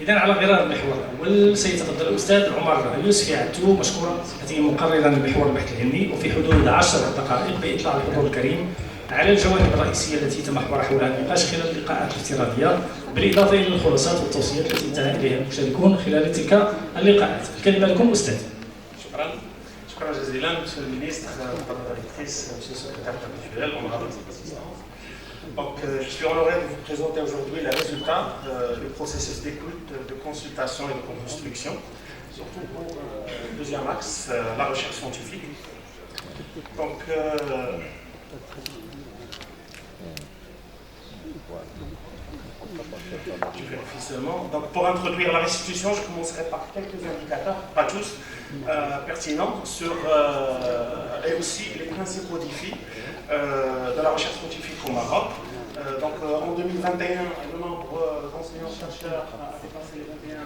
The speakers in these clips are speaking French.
إذا على غرار المحور الأول سيتفضل الأستاذ عمر يوسفي عتو مشكورا الذي مقررا لمحور البحث العلمي وفي حدود 10 دقائق بإطلاع الحضور الكريم على الجوانب الرئيسية التي تمحور حولها النقاش خلال اللقاءات الافتراضية بالإضافة إلى الخلاصات والتوصيات التي انتهى إليها المشاركون خلال تلك اللقاءات. الكلمة لكم أستاذ. شكرا جزيلا Monsieur le ministre, Madame la directrice, Monsieur le secrétaire perpétuel, honorables assistants. Donc, je suis honoré de vous présenter aujourd'hui les résultats du processus d'écoute, de consultation et de construction, surtout pour le deuxième axe, la recherche scientifique. Donc, je vérifie seulement. Donc, pour introduire la restitution, je commencerai par quelques indicateurs, pas tous, pertinents et aussi les principaux défis de la recherche scientifique au Maroc. Donc, en 2021, le nombre d'enseignants-chercheurs a dépassé les 21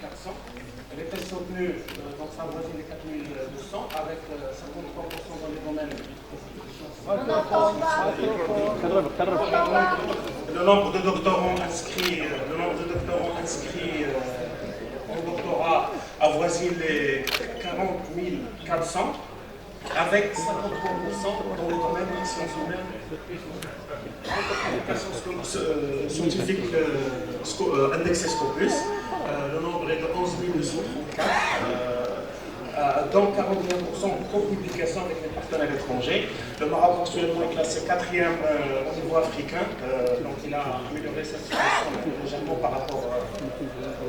400. Les tests soutenus s'avoisinent les 4200 avec 53% dans les domaines de le nombre de doctorants inscrits en doctorat avoisine les 40 400 avec 53% dans le domaine des sciences humaines et scientifiques indexé Scopus. Le nombre est de 11 234, dont 41% en co-publication avec les partenaires étrangers. Le Maroc actuellement est classé 4e au niveau africain, donc il a amélioré sa situation légèrement par rapport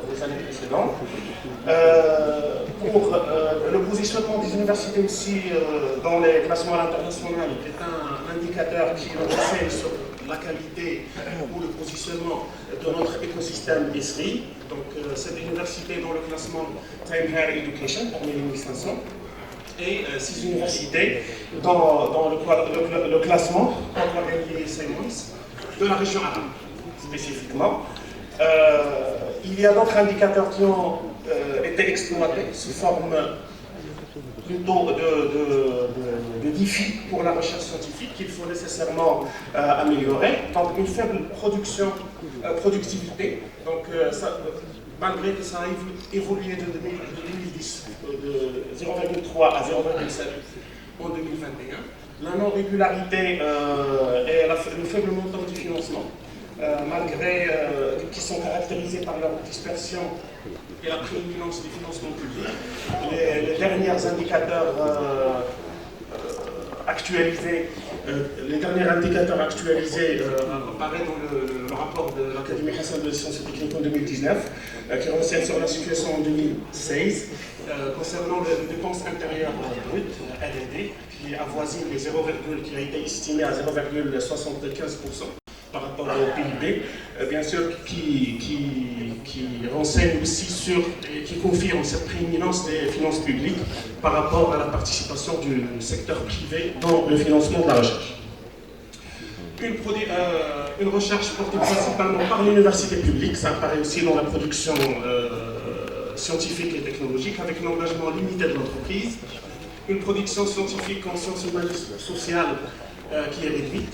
aux années précédentes. Pour le positionnement des universités aussi dans les classements internationaux est un indicateur qui renseigne sur la qualité ou le positionnement de notre écosystème ISRI. Donc, cette université dans le classement Time Higher Education parmi les 1500 et 6 universités dans le classement Simons de la région arabe spécifiquement. Il y a d'autres indicateurs qui ont été exploités sous forme plutôt de défis pour la recherche scientifique qu'il faut nécessairement améliorer. Donc une faible productivité, donc malgré que ça a évolué de 2010 de 0,3 à 0,7 en 2021, la non-régularité et le faible montant du financement, malgré qui sont caractérisés par leur dispersion et la prééminence des financements publics. Les derniers indicateurs actualisés, apparaissent dans le rapport de l'Académie nationale de sciences et techniques en 2019, qui renseigne sur la situation en 2016, concernant les dépenses intérieures brutes, RD, qui avoisine les 0, qui a été estimé à 0,75% par rapport au PIB, bien sûr, qui renseigne aussi sur et qui confirme cette prééminence des finances publiques par rapport à la participation du secteur privé dans le financement de la recherche. Une recherche portée principalement par l'université publique, ça apparaît aussi dans la production scientifique et technologique, avec un engagement limité de l'entreprise. Une production scientifique en sciences humaines et sociales qui est réduite.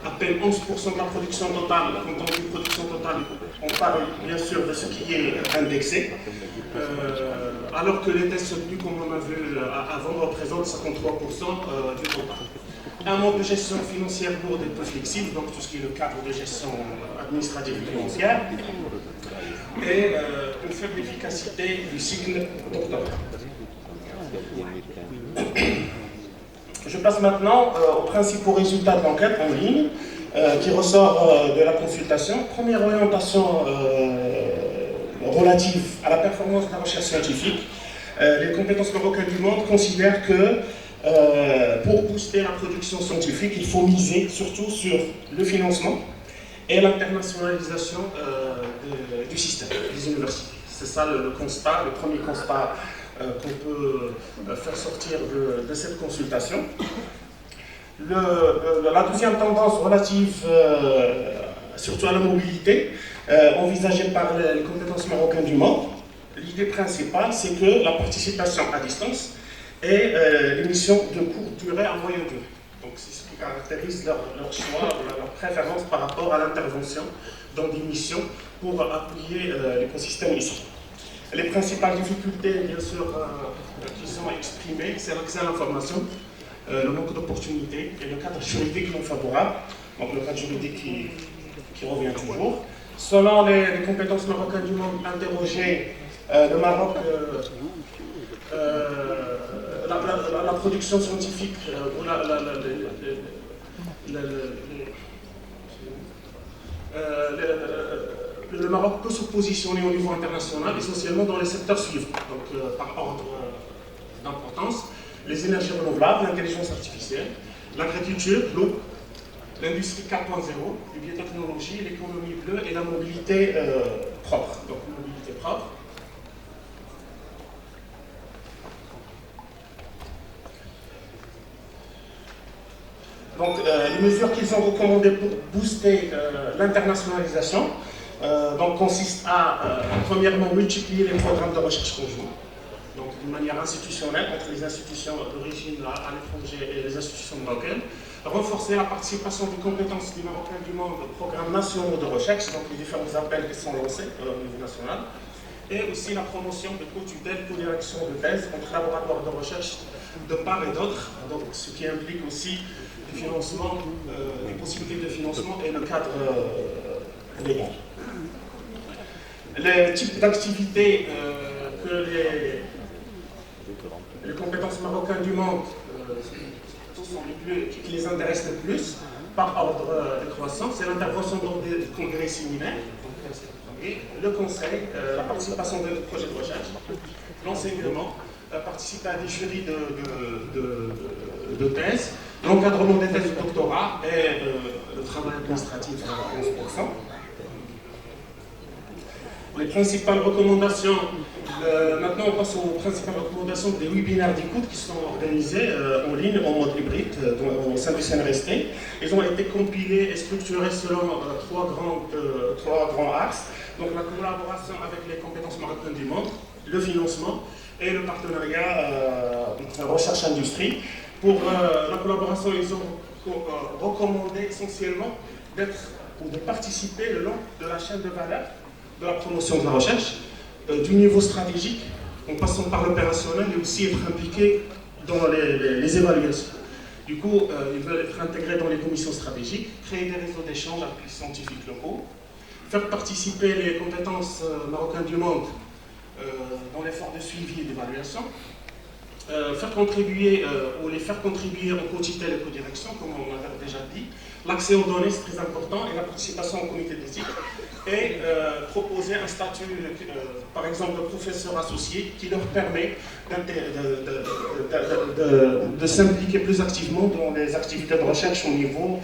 À peine 11% de la production totale. Quand on dit production totale, on parle bien sûr de ce qui est indexé, alors que les tests soutenus, comme on a vu avant, représentent 53% du total. Un mode de gestion financière lourde et peu flexible, donc tout ce qui est le cadre de gestion administrative et financière, et une faible efficacité du cycle doctoral. Je passe maintenant aux principaux résultats de l'enquête en ligne qui ressort de la consultation. Première orientation relative à la performance de la recherche scientifique. Les compétences marocaines du monde considèrent que pour booster la production scientifique, il faut miser surtout sur le financement et l'internationalisation du système, des universités. C'est ça le constat, le premier constat qu'on peut faire sortir de cette consultation. La deuxième tendance relative surtout à la mobilité, envisagée par les compétences marocaines du monde, l'idée principale, c'est que la participation à distance et l'émission de courte durée à moyenne durée. Donc c'est ce qui caractérise leur choix, leur préférence par rapport à l'intervention dans des missions pour appuyer l'écosystème ici. Les principales difficultés, bien sûr, qui sont exprimées, c'est l'accès à l'information, le manque d'opportunités et le cadre juridique non favorable, donc le cadre juridique qui revient toujours. Selon les compétences marocaines du monde interrogées, le Maroc, la production scientifique ou le Maroc peut se positionner au niveau international, essentiellement dans les secteurs suivants, donc par ordre d'importance: les énergies renouvelables, l'intelligence artificielle, l'agriculture, l'eau, l'industrie 4.0, les biotechnologies, l'économie bleue et la mobilité propre. Donc, mobilité propre. Donc, les mesures qu'ils ont recommandées pour booster l'internationalisation consistent à, premièrement, multiplier les programmes de recherche conjoints, donc d'une manière institutionnelle entre les institutions d'origine à l'étranger et les institutions marocaines, renforcer la participation des compétences des Marocains du monde aux programmes nationaux de recherche, donc les différents appels qui sont lancés au niveau national, et aussi la promotion de co-tutelle, co-direction de thèse entre laboratoires de recherche de part et d'autre, donc ce qui implique aussi des financements, des possibilités de financement et le cadre légal. Les types d'activités que les compétences marocaines du monde sont qui les intéressent le plus, par ordre décroissant, c'est l'intervention dans des congrès séminaires, le conseil, la participation à des projets de recherche, l'enseignement, participer à des jurys de thèses, l'encadrement des thèses de doctorat et le travail administratif à 11%. Les principales recommandations, maintenant on passe aux principales recommandations des webinaires d'écoute qui sont organisés en ligne en mode hybride au sein du CNRST. Ils ont été compilés et structurés selon trois grands axes. Donc la collaboration avec les compétences marocaines du monde, le financement et le partenariat recherche-industrie. Pour la collaboration, ils ont recommandé essentiellement de participer le long de la chaîne de valeur de la promotion de la recherche, du niveau stratégique, en passant par l'opérationnel, et aussi être impliqués dans les évaluations. Du coup, ils veulent être intégrés dans les commissions stratégiques, créer des réseaux d'échange avec les scientifiques locaux, faire participer les compétences marocaines du monde dans l'effort de suivi et d'évaluation, faire contribuer ou les faire contribuer en co-tutelle et co-direction, comme on l'a déjà dit. L'accès aux données, c'est très important, et la participation au comité d'éthique, et proposer un statut, par exemple, de professeur associé, qui leur permet de s'impliquer plus activement dans les activités de recherche au niveau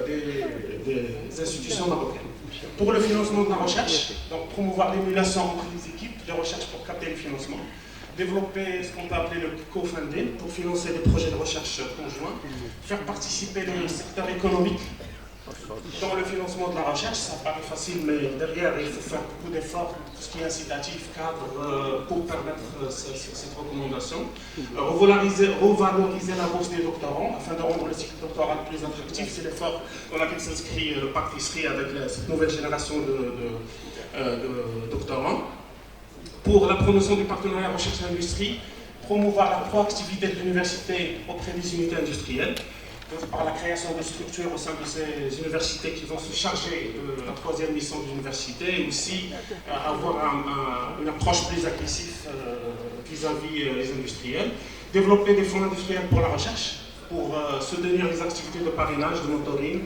des institutions marocaines. Pour le financement de la recherche, donc promouvoir l'émulation entre les équipes de recherche pour capter le financement, développer ce qu'on peut appeler le co-funding pour financer des projets de recherche conjoints, faire participer les secteurs économiques dans le financement de la recherche. Ça paraît facile, mais derrière, il faut faire beaucoup d'efforts, tout ce qui est incitatif, cadre, pour permettre cette recommandation. Revaloriser la bourse des doctorants afin de rendre le cycle doctoral plus attractif. C'est l'effort dans lequel s'inscrit le pacte ISRI avec cette nouvelle génération de doctorants. Pour la promotion du partenariat recherche-industrie, promouvoir la proactivité de l'université auprès des unités industrielles, par la création de structures au sein de ces universités qui vont se charger de la troisième mission de l'université, et aussi avoir une approche plus agressive vis-à-vis les industriels. Développer des fonds industriels pour la recherche, pour soutenir les activités de parrainage, de mentoring,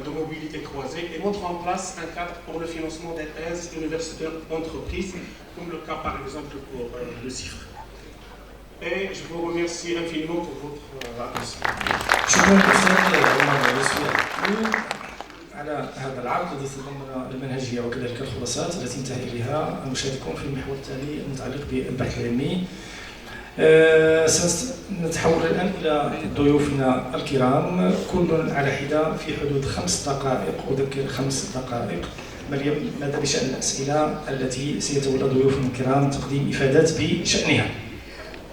de mobilité croisée, et mettre en place un cadre pour le financement des thèses universitaires entreprises, comme le cas par exemple pour le CIFRE. Et je vous remercie infiniment pour votre attention. شكرا للاستاذ عمر يوسف على هذا العرض الذي تضمن المنهجيه وكذلك الخلاصات التي انتهى اليها المشاركون في المحور التالي المتعلق بالبحث العلمي. سنتحول الان الى ضيوفنا الكرام، كل على حده في حدود 5 دقائق، اذكر 5 دقائق. مريم، ماذا بشان الاسئله التي سيتولى ضيوفنا الكرام تقديم افادات بشانها؟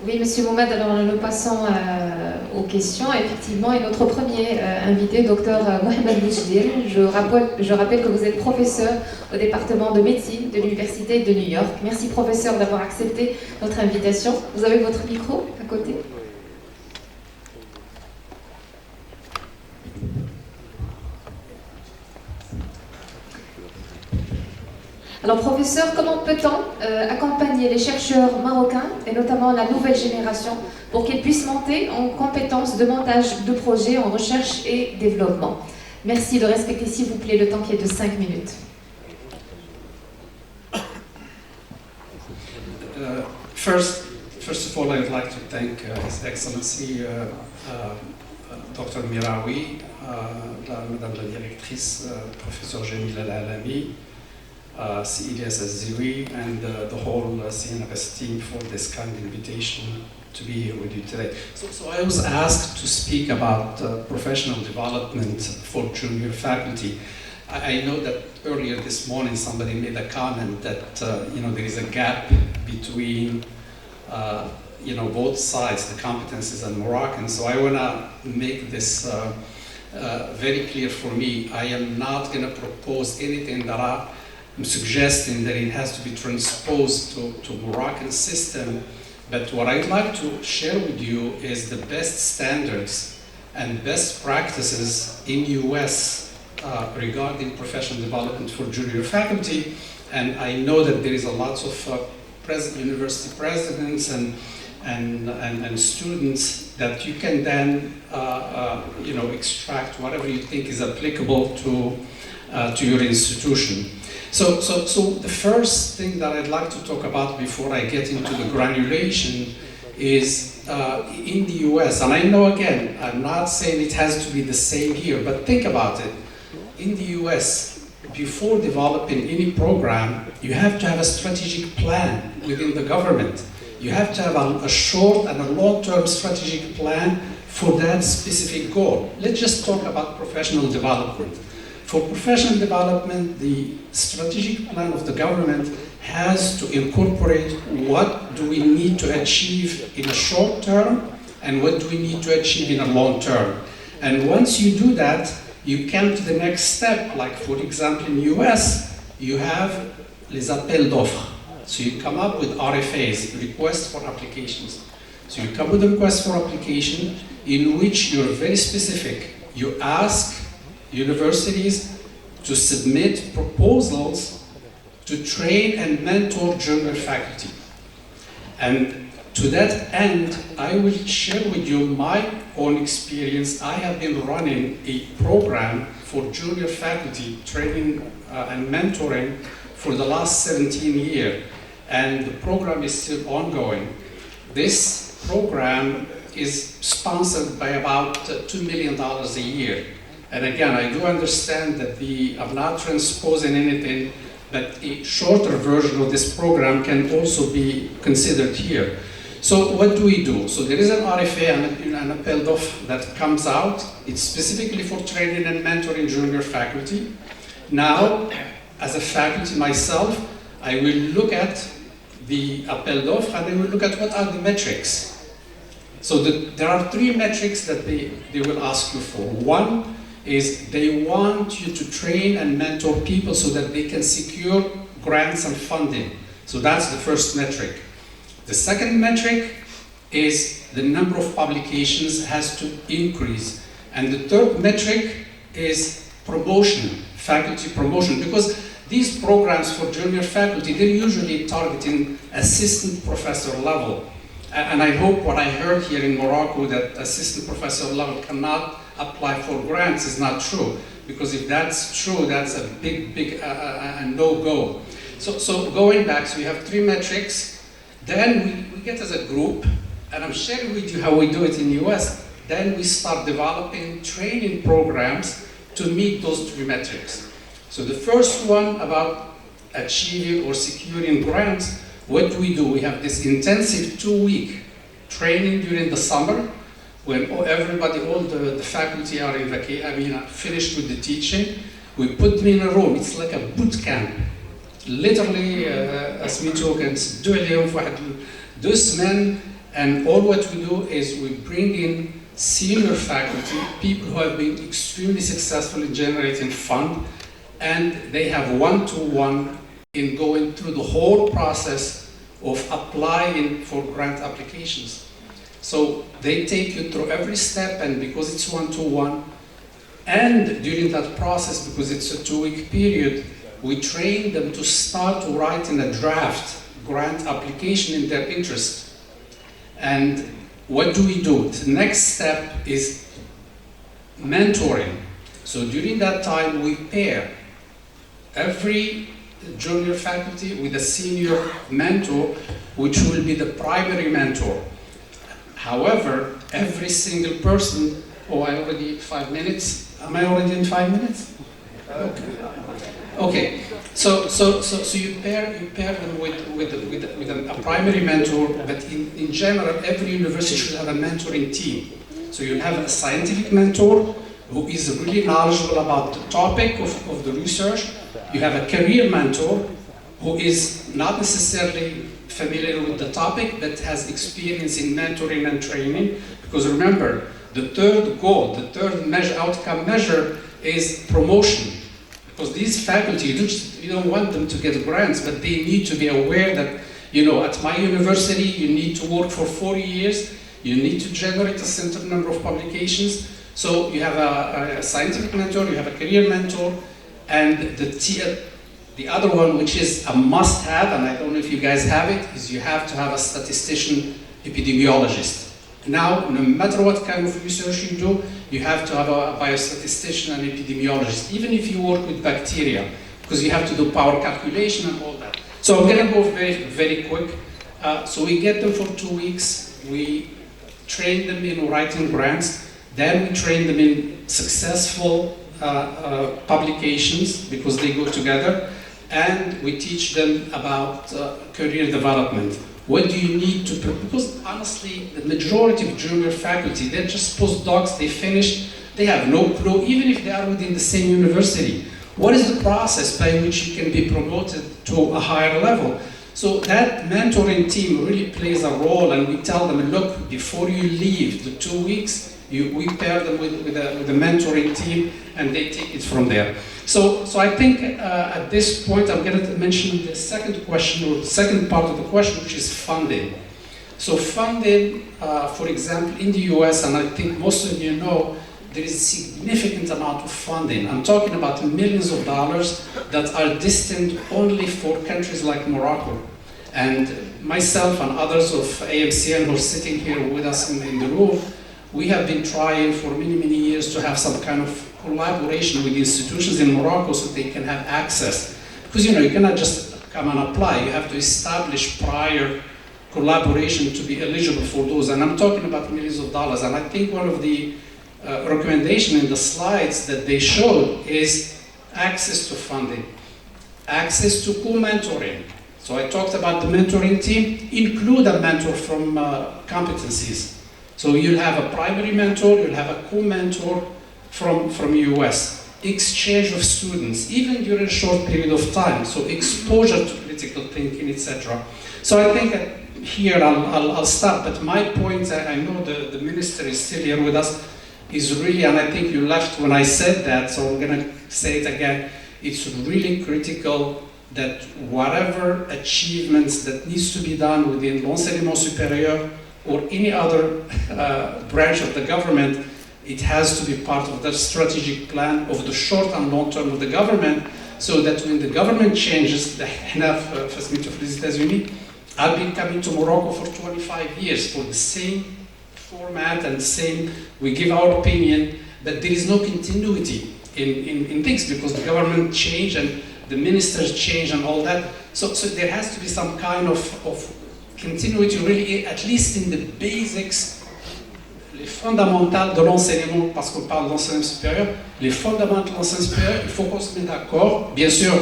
Oui, Monsieur Mohamed, alors nous passons aux questions, effectivement, et notre premier invité, Dr Mohamed Boujdir. Je rappelle que vous êtes professeur au département de médecine de l'Université de New York. Merci professeur d'avoir accepté notre invitation. Vous avez votre micro à côté. Alors professeur, comment peut-on accompagner les chercheurs marocains et notamment la nouvelle génération pour qu'ils puissent monter en compétences de montage de projets en recherche et développement? Merci de respecter s'il vous plaît le temps qui est de 5 minutes. First of all, I'd like to thank His Excellency Dr. Miraoui, Madame la Directrice, Professor Jamil Al-Alami, Ilyas Azziwi, and the whole CNRS team for this kind invitation to be here with you today. So I was asked to speak about professional development for junior faculty. I know that earlier this morning somebody made a comment that there is a gap between both sides, the competencies and Moroccan. So I want to make this very clear for me. I am not going to propose anything that I'm suggesting that it has to be transposed to Moroccan system. But what I'd like to share with you is the best standards and best practices in US regarding professional development for junior faculty. And I know that there is a lot of university presidents and students that you can then extract whatever you think is applicable to your institution. So the first thing that I'd like to talk about before I get into the granulation is in the US, and I know again, I'm not saying it has to be the same here, but think about it. In the US, before developing any program, you have to have a strategic plan within the government. You have to have a short and a long-term strategic plan for that specific goal. Let's just talk about professional development. For professional development, the strategic plan of the government has to incorporate what do we need to achieve in a short term and what do we need to achieve in a long term. And once you do that, you come to the next step, like for example in the US, you have les appels d'offres. So you come up with RFAs, requests for applications. So you come with a request for application in which you're very specific. You ask universities to submit proposals to train and mentor junior faculty. And to that end, I will share with you my own experience. I have been running a program for junior faculty training and mentoring for the last 17 years, and the program is still ongoing. This program is sponsored by about $2 million a year. And again, I do understand that I'm not transposing anything, but a shorter version of this program can also be considered here. So what do we do? So there is an RFA and an appel d'offre that comes out. It's specifically for training and mentoring junior faculty. Now, as a faculty myself, I will look at the appel d'offre and I will look at what are the metrics. So there are 3 metrics that they will ask you for. One is they want you to train and mentor people so that they can secure grants and funding. So that's the first metric. The second metric is the number of publications has to increase. And the third metric is promotion, faculty promotion, because these programs for junior faculty, they're usually targeting assistant professor level. And I hope what I heard here in Morocco that assistant professor level cannot apply for grants is not true, because if that's true, that's a big no-go. So going back, so we have 3 metrics, then we get as a group, and I'm sharing with you how we do it in the US, then we start developing training programs to meet those 3 metrics. So the first one about achieving or securing grants, what do? We have this intensive 2-week training during the summer, when all the faculty are in vacation, finished with the teaching. We put them in a room. It's like a boot camp. Literally, سميتو كنسدو عليهم في واحد 2 سمان, and all what we do is we bring in senior faculty, people who have been extremely successful in generating fund, and they have one-to-one in going through the whole process of applying for grant applications. So they take you through every step, and because it's one-to-one, and during that process, because it's a 2-week period, we train them to start writing a draft grant application in their interest. And what do we do? The next step is mentoring. So during that time, we pair every junior faculty with a senior mentor, which will be the primary mentor. However, every single person, I already 5 minutes. Am I already in 5 minutes? Okay. So you pair them with a primary mentor, but in general, every university should have a mentoring team. So you have a scientific mentor who is really knowledgeable about the topic of the research. You have a career mentor who is not necessarily familiar with the topic, but has experience in mentoring and training. Because remember, the third goal, the third outcome measure is promotion. Because these faculty, you don't want them to get grants, but they need to be aware that, at my university, you need to work for 4 years, you need to generate a certain number of publications. So you have a scientific mentor, you have a career mentor, and the other one, which is a must-have, and I don't know if you guys have it, is you have to have a statistician epidemiologist. Now, no matter what kind of research you do, you have to have a biostatistician and epidemiologist, even if you work with bacteria, because you have to do power calculation and all that. So I'm going to go very, very quick. So we get them for 2 weeks. We train them in writing grants. Then we train them in successful publications, because they go together. And we teach them about career development. What do you need to, because honestly, the majority of junior faculty, they're just postdocs, they finished, they have no clue, even if they are within the same university. What is the process by which you can be promoted to a higher level? So that mentoring team really plays a role, and we tell them, look, before you leave the 2 weeks, we pair them with a mentoring team, and they take it from there. So I think at this point, I'm going to mention the second question, or the second part of the question, which is funding. So funding, for example, in the US, and I think most of you know, there is a significant amount of funding. I'm talking about millions of dollars that are destined only for countries like Morocco. And myself and others of AMCN who are sitting here with us in the room, we have been trying for many, many years to have some kind of collaboration with institutions in Morocco so they can have access. Because you cannot just come and apply, you have to establish prior collaboration to be eligible for those. And I'm talking about millions of dollars. And I think one of the recommendations in the slides that they showed is access to funding, access to co-mentoring. So I talked about the mentoring team, include a mentor from competencies. So you'll have a primary mentor, you'll have a co-mentor from US. Exchange of students, even during a short period of time. So exposure to critical thinking, etc. So I think here I'll stop, but my point, I know the minister is still here with us, is really, and I think you left when I said that, so I'm going to say it again, it's really critical that whatever achievements that needs to be done within l'enseignement supérieur or any other branch of the government, it has to be part of the strategic plan of the short and long term of the government, so that when the government changes, the HNAF facility of les États-Unis, I've been coming to Morocco for 25 years for the same format and same, we give our opinion, but there is no continuity in things because the government changed and the ministers change and all that. So there has to be some kind of continuity, really, at least in the basics, les fondamentales de l'enseignement, parce qu'on parle d'enseignement supérieur, les fondamentaux de l'enseignement supérieur, il faut qu'on se mette d'accord. Bien sûr,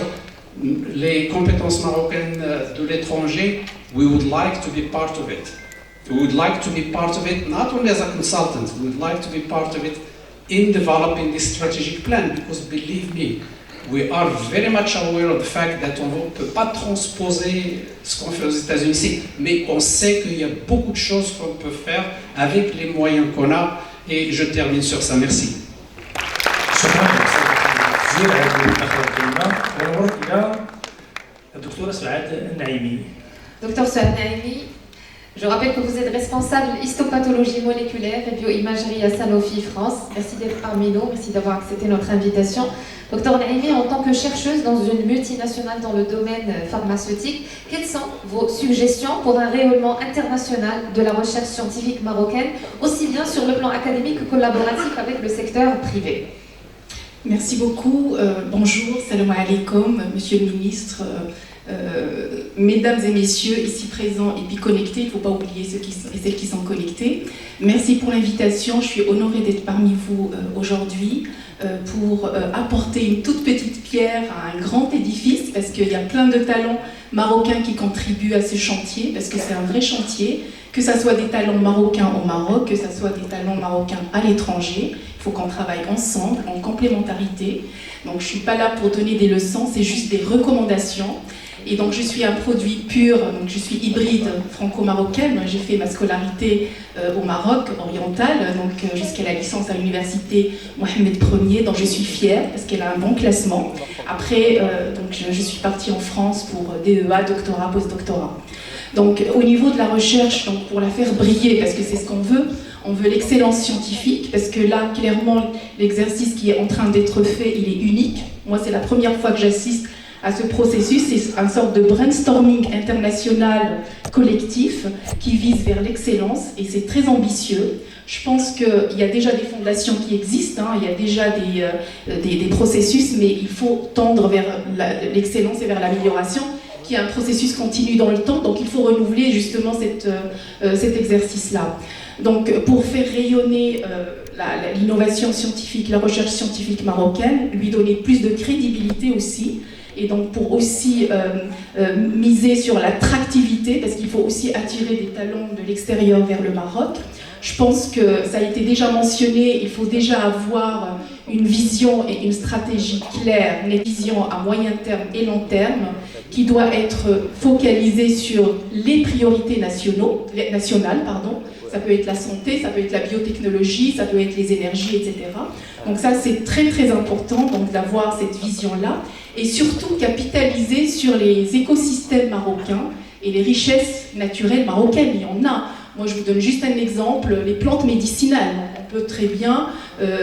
les compétences marocaines de l'étranger, we would like to be part of it. We would like to be part of it, not only as a consultant, we would like to be part of it in developing this strategic plan, because believe me, we are very much aware of the fact that on ne peut pas transposer ce qu'on fait aux États-Unis ici, mais on sait qu'il y a beaucoup de choses qu'on peut faire avec les moyens qu'on a, Et je termine sur ça. Merci. شكرا جزيلا على اخر الكلمه ونروح الى الدكتوره سعاد النعيمي. Docteur Souad Naimi, je rappelle que vous êtes responsable histopathologie moléculaire et bioimagerie à Sanofi France. Merci d'être parmi nous, merci d'avoir accepté notre invitation. Docteur Naimi, en tant que chercheuse dans une multinationale dans le domaine pharmaceutique, quelles sont vos suggestions pour un rayonnement international de la recherche scientifique marocaine, aussi bien sur le plan académique que collaboratif avec le secteur privé? Merci beaucoup. Bonjour, salam alaikum, monsieur le ministre, mesdames et messieurs ici présents et puis connectés, il ne faut pas oublier ceux et celles qui sont connectés. Merci pour l'invitation, je suis honorée d'être parmi vous aujourd'hui pour apporter une toute petite pierre à un grand édifice, parce qu'il y a plein de talents marocains qui contribuent à ce chantier, parce que c'est un vrai chantier, que ce soit des talents marocains au Maroc, que ce soit des talents marocains à l'étranger. Il faut qu'on travaille ensemble, en complémentarité. Donc je ne suis pas là pour donner des leçons, c'est juste des recommandations. Et donc je suis un produit pur, donc je suis hybride franco-marocaine. J'ai fait ma scolarité au Maroc oriental, donc jusqu'à la licence à l'université Mohamed Ier, dont je suis fière parce qu'elle a un bon classement. Après, donc je suis partie en France pour DEA, doctorat, post-doctorat. Donc au niveau de la recherche, donc pour la faire briller, parce que c'est ce qu'on veut, on veut l'excellence scientifique, parce que là, clairement, l'exercice qui est en train d'être fait, il est unique. Moi, c'est la première fois que j'assiste à ce processus, c'est une sorte de brainstorming international collectif qui vise vers l'excellence, et c'est très ambitieux. Je pense qu'il y a déjà des fondations qui existent, il y a déjà des processus, mais il faut tendre vers l'excellence et vers l'amélioration, qui est un processus continu dans le temps, donc il faut renouveler justement cet exercice-là. Donc pour faire rayonner l'innovation scientifique, la recherche scientifique marocaine, lui donner plus de crédibilité aussi, et donc pour aussi miser sur l'attractivité, parce qu'il faut aussi attirer des talents de l'extérieur vers le Maroc. Je pense que ça a été déjà mentionné, il faut déjà avoir une vision et une stratégie claire, une vision à moyen terme et long terme, qui doit être focalisée sur les priorités nationales. Ça peut être la santé, ça peut être la biotechnologie, ça peut être les énergies, etc. Donc ça, c'est très très important d'avoir cette vision-là, et surtout capitaliser sur les écosystèmes marocains et les richesses naturelles marocaines. Il y en a. Moi, je vous donne juste un exemple, les plantes médicinales. On peut très bien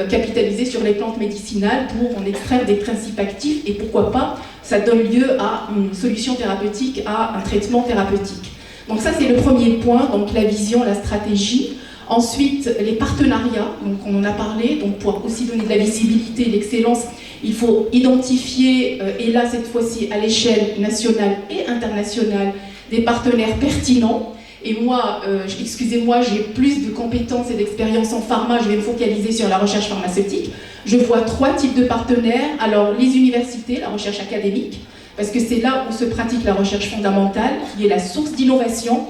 capitaliser sur les plantes médicinales pour en extraire des principes actifs, et pourquoi pas, ça donne lieu à une solution thérapeutique, à un traitement thérapeutique. Donc ça, c'est le premier point, donc la vision, la stratégie. Ensuite, les partenariats, donc on en a parlé, donc pour aussi donner de la visibilité, l'excellence, il faut identifier, et là cette fois-ci à l'échelle nationale et internationale, des partenaires pertinents. Et moi, excusez-moi, j'ai plus de compétences et d'expérience en pharma, je vais me focaliser sur la recherche pharmaceutique. Je vois 3 types de partenaires. Alors les universités, la recherche académique, parce que c'est là où se pratique la recherche fondamentale, qui est la source d'innovation.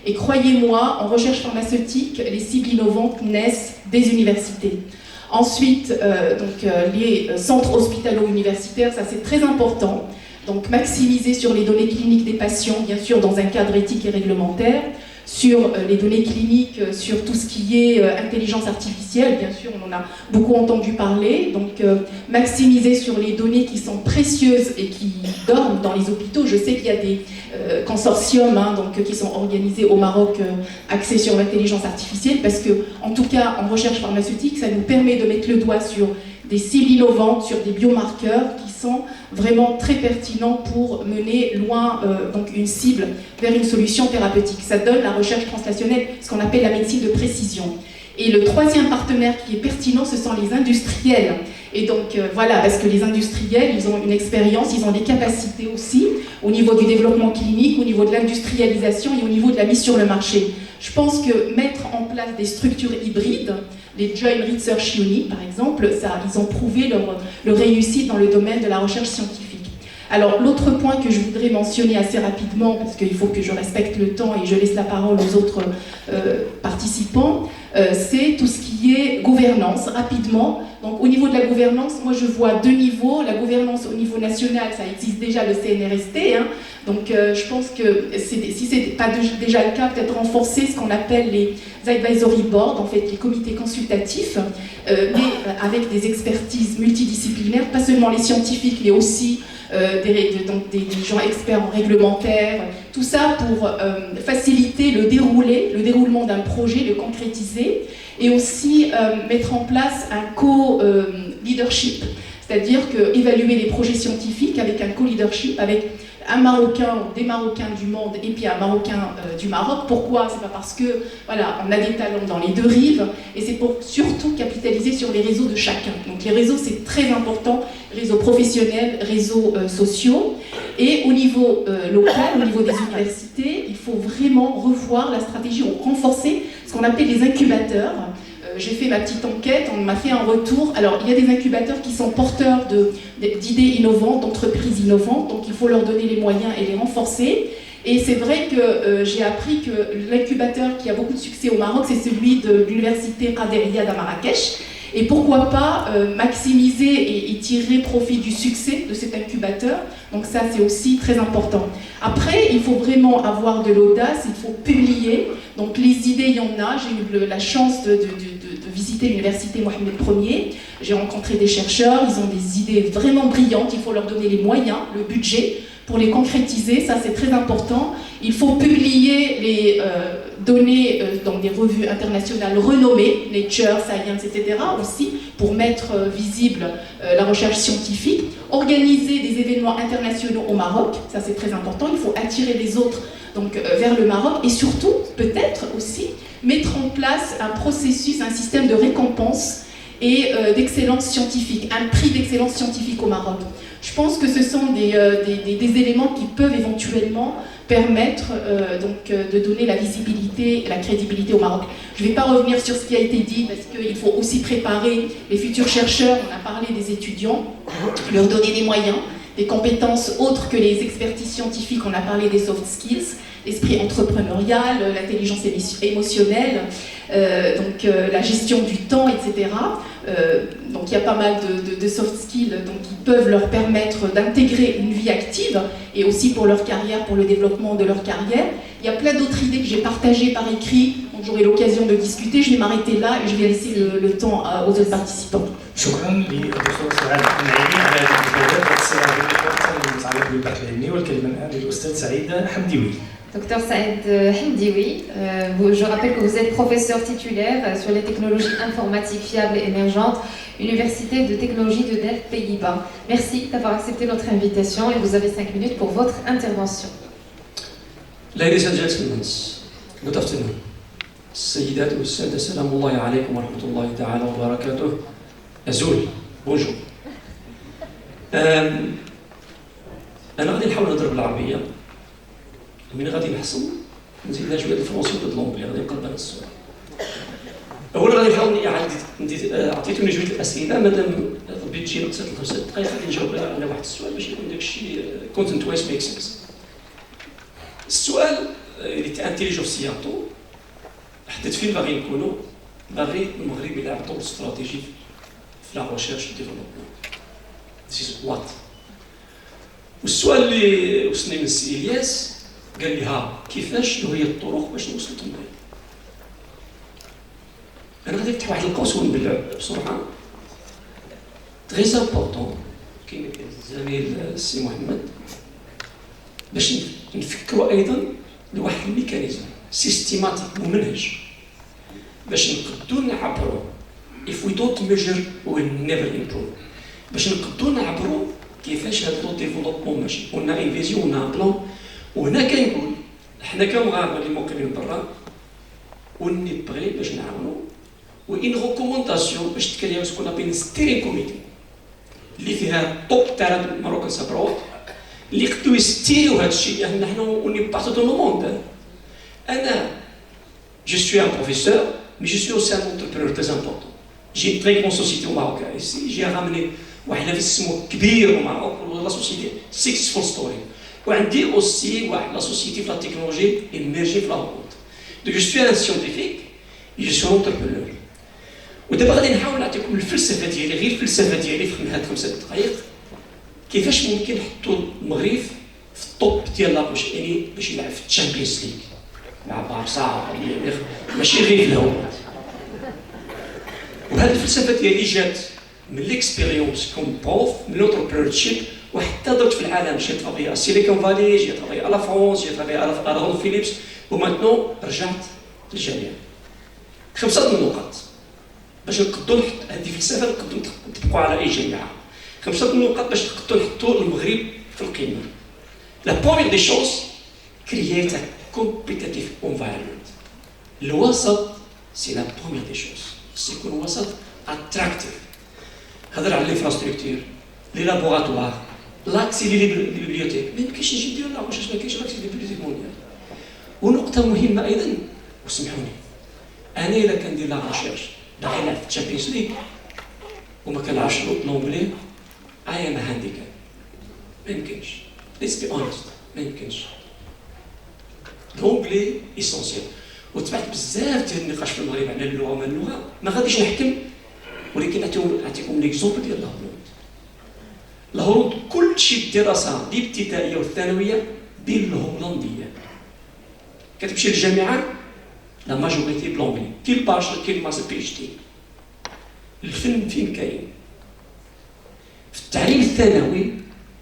Et croyez-moi, en recherche pharmaceutique, les cibles innovantes naissent des universités. Ensuite, les centres hospitalo-universitaires, ça c'est très important. Donc maximiser sur les données cliniques des patients, bien sûr dans un cadre éthique et réglementaire, sur les données cliniques, sur tout ce qui est intelligence artificielle, bien sûr on en a beaucoup entendu parler, donc maximiser sur les données qui sont précieuses et qui dorment dans les hôpitaux. Je sais qu'il y a des consortiums qui sont organisés au Maroc axés sur l'intelligence artificielle, parce que en tout cas en recherche pharmaceutique, ça nous permet de mettre le doigt sur des cibles innovantes, sur des biomarqueurs qui sont vraiment très pertinents pour mener loin une cible vers une solution thérapeutique. Ça donne la recherche translationnelle, ce qu'on appelle la médecine de précision. Et le troisième partenaire qui est pertinent, ce sont les industriels. Et donc voilà, parce que les industriels, ils ont une expérience, ils ont des capacités aussi, au niveau du développement clinique, au niveau de l'industrialisation et au niveau de la mise sur le marché. Je pense que mettre en place des structures hybrides, les Joint Research Units par exemple, ils ont prouvé leur réussite dans le domaine de la recherche scientifique. Alors l'autre point que je voudrais mentionner assez rapidement, parce qu'il faut que je respecte le temps et je laisse la parole aux autres participants, c'est tout ce qui est gouvernance. Rapidement, Donc au niveau de la gouvernance, moi je vois deux niveaux. La gouvernance au niveau national, ça existe déjà, le CNRST. Donc je pense que si ce n'est pas déjà le cas, peut-être renforcer ce qu'on appelle les advisory boards, en fait les comités consultatifs, mais avec des expertises multidisciplinaires, pas seulement les scientifiques, mais aussi des gens experts en réglementaire, tout ça pour faciliter le déroulement d'un projet, le concrétiser, et aussi mettre en place un co-leadership, c'est-à-dire évaluer les projets scientifiques avec un co-leadership, avec un Marocain ou des Marocains du monde et puis un Marocain du Maroc. Pourquoi? C'est pas parce que voilà, on a des talents dans les deux rives, et c'est pour surtout capitaliser sur les réseaux de chacun. Donc les réseaux, c'est très important, réseaux professionnels, réseaux sociaux. Et au niveau local, au niveau des universités, il faut vraiment revoir la stratégie ou renforcer ce qu'on appelle les incubateurs. J'ai fait ma petite enquête, on m'a fait un retour. Alors, il y a des incubateurs qui sont porteurs d'idées innovantes, d'entreprises innovantes, donc il faut leur donner les moyens et les renforcer. Et c'est vrai que j'ai appris que l'incubateur qui a beaucoup de succès au Maroc, c'est celui de l'université Qaderia à Marrakech. Et pourquoi pas maximiser et tirer profit du succès de cet incubateur. Donc ça, c'est aussi très important. Après, il faut vraiment avoir de l'audace, il faut publier. Donc les idées, il y en a. J'ai eu la chance de visiter l'université Mohamed Ier. J'ai rencontré des chercheurs, ils ont des idées vraiment brillantes. Il faut leur donner les moyens, le budget pour les concrétiser. Ça, c'est très important. Il faut publier les données dans des revues internationales renommées, Nature, Science, etc. aussi, pour mettre visible la recherche scientifique. Organiser des événements internationaux au Maroc, ça c'est très important. Il faut attirer les autres donc, vers le Maroc, et surtout, peut-être aussi, mettre en place un processus, un système de récompense et d'excellence scientifique, un prix d'excellence scientifique au Maroc. Je pense que ce sont des éléments qui peuvent éventuellement permettre de donner la visibilité et la crédibilité au Maroc. Je ne vais pas revenir sur ce qui a été dit, parce qu'il faut aussi préparer les futurs chercheurs. On a parlé des étudiants, leur donner des moyens, des compétences autres que les expertises scientifiques. On a parlé des soft skills, l'esprit entrepreneurial, l'intelligence émotionnelle, la gestion du temps, etc. Donc il y a pas mal de soft skills qui peuvent leur permettre d'intégrer une vie active, et aussi pour leur carrière, pour le développement de leur carrière. Il y a plein d'autres idées que j'ai partagées par écrit, donc j'aurai l'occasion de discuter. Je vais m'arrêter là et je vais laisser le temps aux autres participants. شكرا للدكتور سعاد النعيمي على هذه الإجابات المتعلقة بالبحث العلمي، والكلمة الآن للأستاذ سعيد حمديوي. Docteur Saïd Hamdioui, je rappelle que vous êtes professeur titulaire sur les technologies informatiques fiables et émergentes, Université de technologie de Delft, Pays-Bas. Merci d'avoir accepté notre invitation, et vous avez 5 minutes pour votre intervention. Ladies and gentlemen, good afternoon. السيدات والسادة سلام الله عليكم ورحمة الله تعالى وبركاته. أزول بونجور. أنا غادي نحاول نهضر بالعربية. من غادي نحصل نزيد لها شويه الفرونسي وديال لونجلي، غادي نقلب على السؤال. اولا غادي نحاول عطيتوني جوج الاسئله، مادام ربي تجي نقصت 5 دقائق غادي نجاوب على واحد السؤال باش يكون داكشي كونتنت وايز ميك سنس. السؤال اللي تاع انتيليجونسياتو حدد فين باغي نكونوا. باغي المغرب يلعب دور استراتيجي في لا ريشيرش ديفلوبمون. ذيس وات. والسؤال اللي وصلني من السي الياس قال لي ها كيفاش شنو هي الطرق باش نوصلوا للتنميه. انا غادي نفتح واحد القوس ونبلع بسرعه. تري امبورطون كيما قال الزميل السي محمد، باش نفكروا ايضا لواحد الميكانيزم سيستيماتيك ممنهج باش نقدروا نعبروا. if we don't measure we will never improve. باش نقدروا نعبروا كيفاش هذا لو ديفلوبمون ماشي. قلنا ان فيزيون قلنا بلان، وهنا كنقول حنا كمغاربه اللي مقيمين برا وني بغي باش نعاونوا وان ريكومونداسيون باش تكلم سكون بين ستيرين كوميتي اللي فيها توب تاع الماروكان سابروت اللي يقدروا يستيروا هذا الشيء. يعني حنا وني بارتو دو لو موند. انا جو سوي ان بروفيسور مي جو سوي اوسي ان انتربرونور تري امبورطون. جي تري كون سوسيتي ماروكان ايسي جي رامني واحد الانفستيسمون كبير مع لا سوسيتي سكسفول ستوري، وعندي aussi واحد لا سوسيتي في لا تكنولوجي ايميرجي في لا روند. دونك جو سوي ان سيونتيفيك، جو سوي انتربرونور. ودابا غادي نحاول نعطيكم الفلسفه ديالي، غير الفلسفه ديالي في هاد 5 دقائق، كيفاش ممكن نحطوا المغرب في الطوب ديال لابوش، يعني باش يلعب في الشامبيونز ليغ مع بارسا ماشي غير في الهوات. وهذه الفلسفه ديالي جات من ليكسبيريونس كوم بروف من لونتربرونورشيب، وحتى درت في العالم. جي ترافي سيليكون فالي، جي ترافي على فرونس، جي ترافي على رون فيليبس، وماتنو رجعت للجامعه. 5 النقط باش نقدروا نحط هذه الفلسفه، نقدروا نطبقوا على اي جامعه. 5 النقط باش نقدروا نحطوا المغرب في القمه. لا بروميير دي شوز كرييت ا كومبيتيتيف انفايرمنت. الوسط سي لا بروميير دي شوز، خص يكون وسط اتراكتيف. هضر على الانفراستركتور، لي لابوغاتوار، لاكسي لي بيبليوتيك. ما يمكنش نجي ندير لا واش ما كاينش لاكسي لي بيبليوتيك مونيال. ونقطه مهمه ايضا، وسمحوني، انا الا كندير لا ريشيرش باغي نلعب في الشامبيونز ليغ وما كنعرفش لونجلي، اي ام هانديكاب. ما يمكنش، ليتس بي اونست، ما يمكنش. لونجلي اسونسيال. وتبعت بزاف ديال النقاش في المغرب على اللغه وما اللغه، ما غاديش نحكم، ولكن نعطيكم ليكزومبل ديال الهولند. الهولند كلشي الدراسه الابتدائيه والثانويه بالهولنديه. كتمشي للجامعه لا ماجوريتي بلونجلي، كاين باشر كاين ماستر بي اتش دي. الفن فين كاين؟ في التعليم الثانوي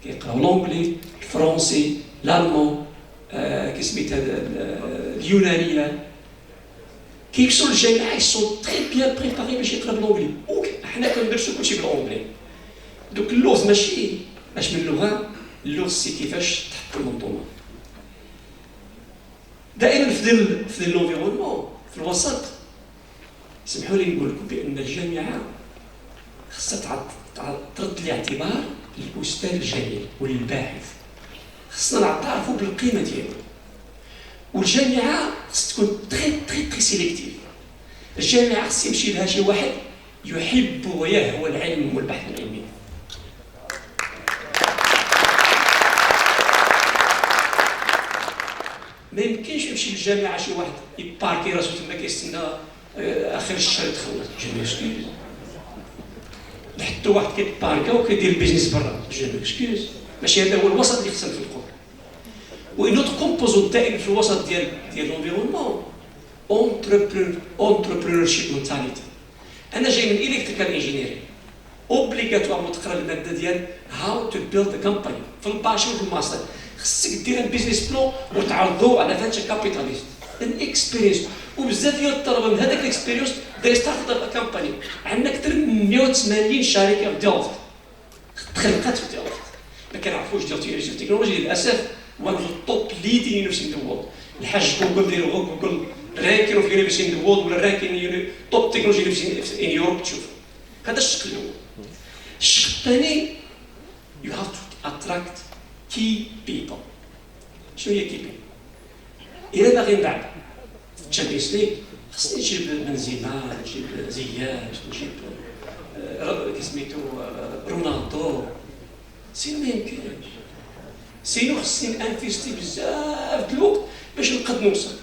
كيقراو لونجلي، الفرنسي، الالمون، كيسميتها اليونانيه. كيوصلوا للجامعه يسون تري بيان بريباري باش يقراو بالونجلي، وحنا كندرسو كلشي بالونجلي. دوك اللغز ماشي باش من اللغه، اللغز سي كيفاش تحط المنظومه. دائما في لونفيرونمون، في الوسط، سمحوا لي نقول لكم بان الجامعه خصها ترد الاعتبار للاستاذ الجميل وللباحث. خصنا نعترفوا بالقيمه ديالو. والجامعه خص تكون تري سيليكتيف. الجامعه خص يمشي لها شي واحد يحب ويهوى العلم والبحث العلمي. ما يمكنش يمشي للجامعه شي واحد يباركي راسو تما كيستنى اخر الشهر يتخلص. جو ميكسكيوز. حتى واحد كيباركا وكيدير البيزنس برا. جو ميكسكيوز. ماشي هذا هو الوسط اللي خصنا نخلقوه. ونوت كومبوزون دائما في الوسط ديال لونفيرونمون اونتربرونورشيب مونتاليتي. انا جاي من الكتريكال انجينيرينغ، اوبليغاتوارمون تقرا الماده ديال هاو تو بيلد ا كومباني في الباشر وفي الماستر. خصك دير ان بيزنس بلان وتعرضو على فانشر كابيتاليست ان اكسبيرينس. وبزاف ديال الطلبه من هذاك الاكسبيرينس داير ستارت اب كومباني. عندنا اكثر من 180 شركه في ديالفت تخلقات في ديالفت. ما كنعرفوش ديال التكنولوجيا للاسف. وان التوب ليدين يونيفرسيتي ان ذا وورلد. الحاج جوجل ديروا جوجل رانكين في يونيفرسيتي ان ذا وورلد، ولا رانكين توب تكنولوجي يونيفرسيتي ان يوروب. تشوف هذا الشق الاول. الشق الثاني you have to attract key people. شنو هي كي بيبل؟ إلا باغي نلعب في الشامبيونز ليغ خصني نجيب بنزيما، نجيب زياش، نجيب كسميتو رونالدو. سينو ما يمكنش. سينو خصني انفيستي بزاف د الوقت باش نقد نوصل،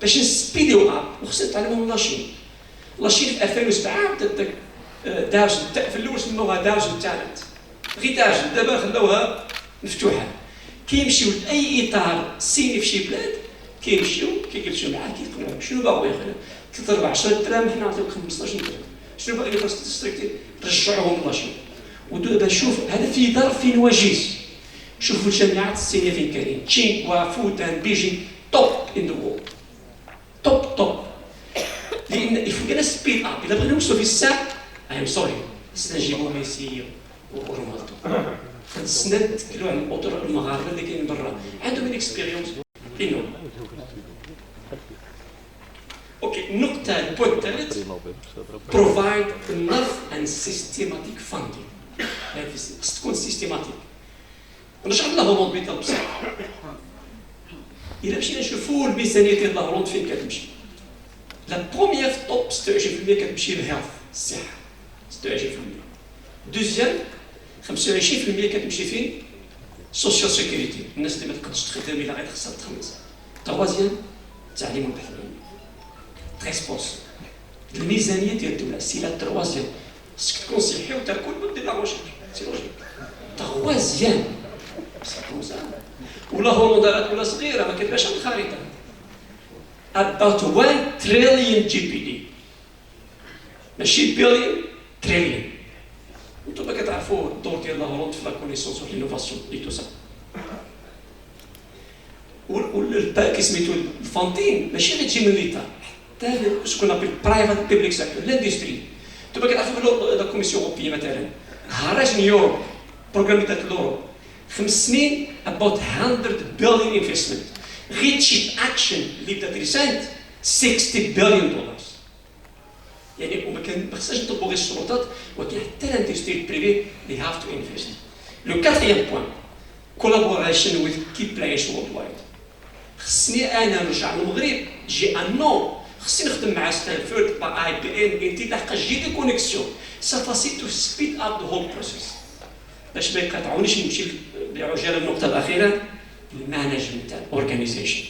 باش نسبيديو اب. وخصني نتعلمو من لاشين. لاشين في 2007 بدات دارج في الاول سموها دارج التالنت، غير دارج. دابا خلاوها مفتوحه. كيمشيو لاي اطار صيني في شي بلاد، كيمشيو كيجلسوا معاه كيقولوا شنو باغي ياخذ 3 4 10 دراهم، حنا نعطيوك 15 درهم. شنو باغي ياخذ ستريكتي رجعوهم لاشين. ودابا شوف هذا في ظرف فين واجيز. شوفوا الجامعات الصينيه فين كاينين، تشينغوا، فوتان، بيجين، توب ان ذا وورلد. توب. لان يفوقنا سبيد اب. الا بغينا نوصلوا في الساعه ايم سوري خصنا نجيبوا ميسي ورونالدو. هاد السنه نتكلوا على الاطر المغاربه اللي كاينين برا عندهم من اكسبيريونس انه. اوكي، النقطه البوينت الثالث بروفايد انف اند سيستيماتيك فاندينغ. خص تكون سيستيماتيك. نرجع لهولند بيتا بصح. الا مشينا نشوفوا الميزانيه ديال هولند فين كتمشي، لا بروميير في الطوب 26% كتمشي للهيلث، الصحه 26%. دوزيام 25% كتمشي فين؟ سوسيال سيكوريتي، الناس اللي ما تقدرش تخدم الا غير خصها تخلص. تروازيام التعليم والبحث العلمي 13%. الميزانيه ديال الدوله سي لا تروازيام خصك تكون صحي وتاكل ودير لا روشيرش سي لوجيك تروازيام سي كومسا ولا هولندا ولا صغيره ما كتبقاش على الخريطه about 1 trillion GPD ماشي بليون تريليون انتم كتعرفوا الدور ديال لا هولندا في لا كونيسونس و لينوفاسيون اي تو سا والباك سميتو الفونتين ماشي غير تجي من ليتا حتى شكون ابل برايفات بيبليك سيكتور لاندستري انتم كتعرفوا لا كوميسيون اوروبيه مثلا هراج نيويورك بروغرام تاع الاوروب 5 سنين about 100 billion investment غير تشي اكشن اللي بدات ريسنت 60 billion دولار يعني وما خصناش نطبقوا غير السلطات ولكن حتى الاندستري البريفي they have to invest. لو كاتريام بوان collaboration with key players worldwide. خصني انا نرجع للمغرب جي انو خصني نخدم مع ستانفورد مع اي بي ان انت تحقق جي دي كونيكسيون سا فاسيل تو سبيد اب ذا هول بروسيس باش ما يقاطعونيش نمشي بعجاله النقطه الاخيره المانجمنت اورجانيزيشن.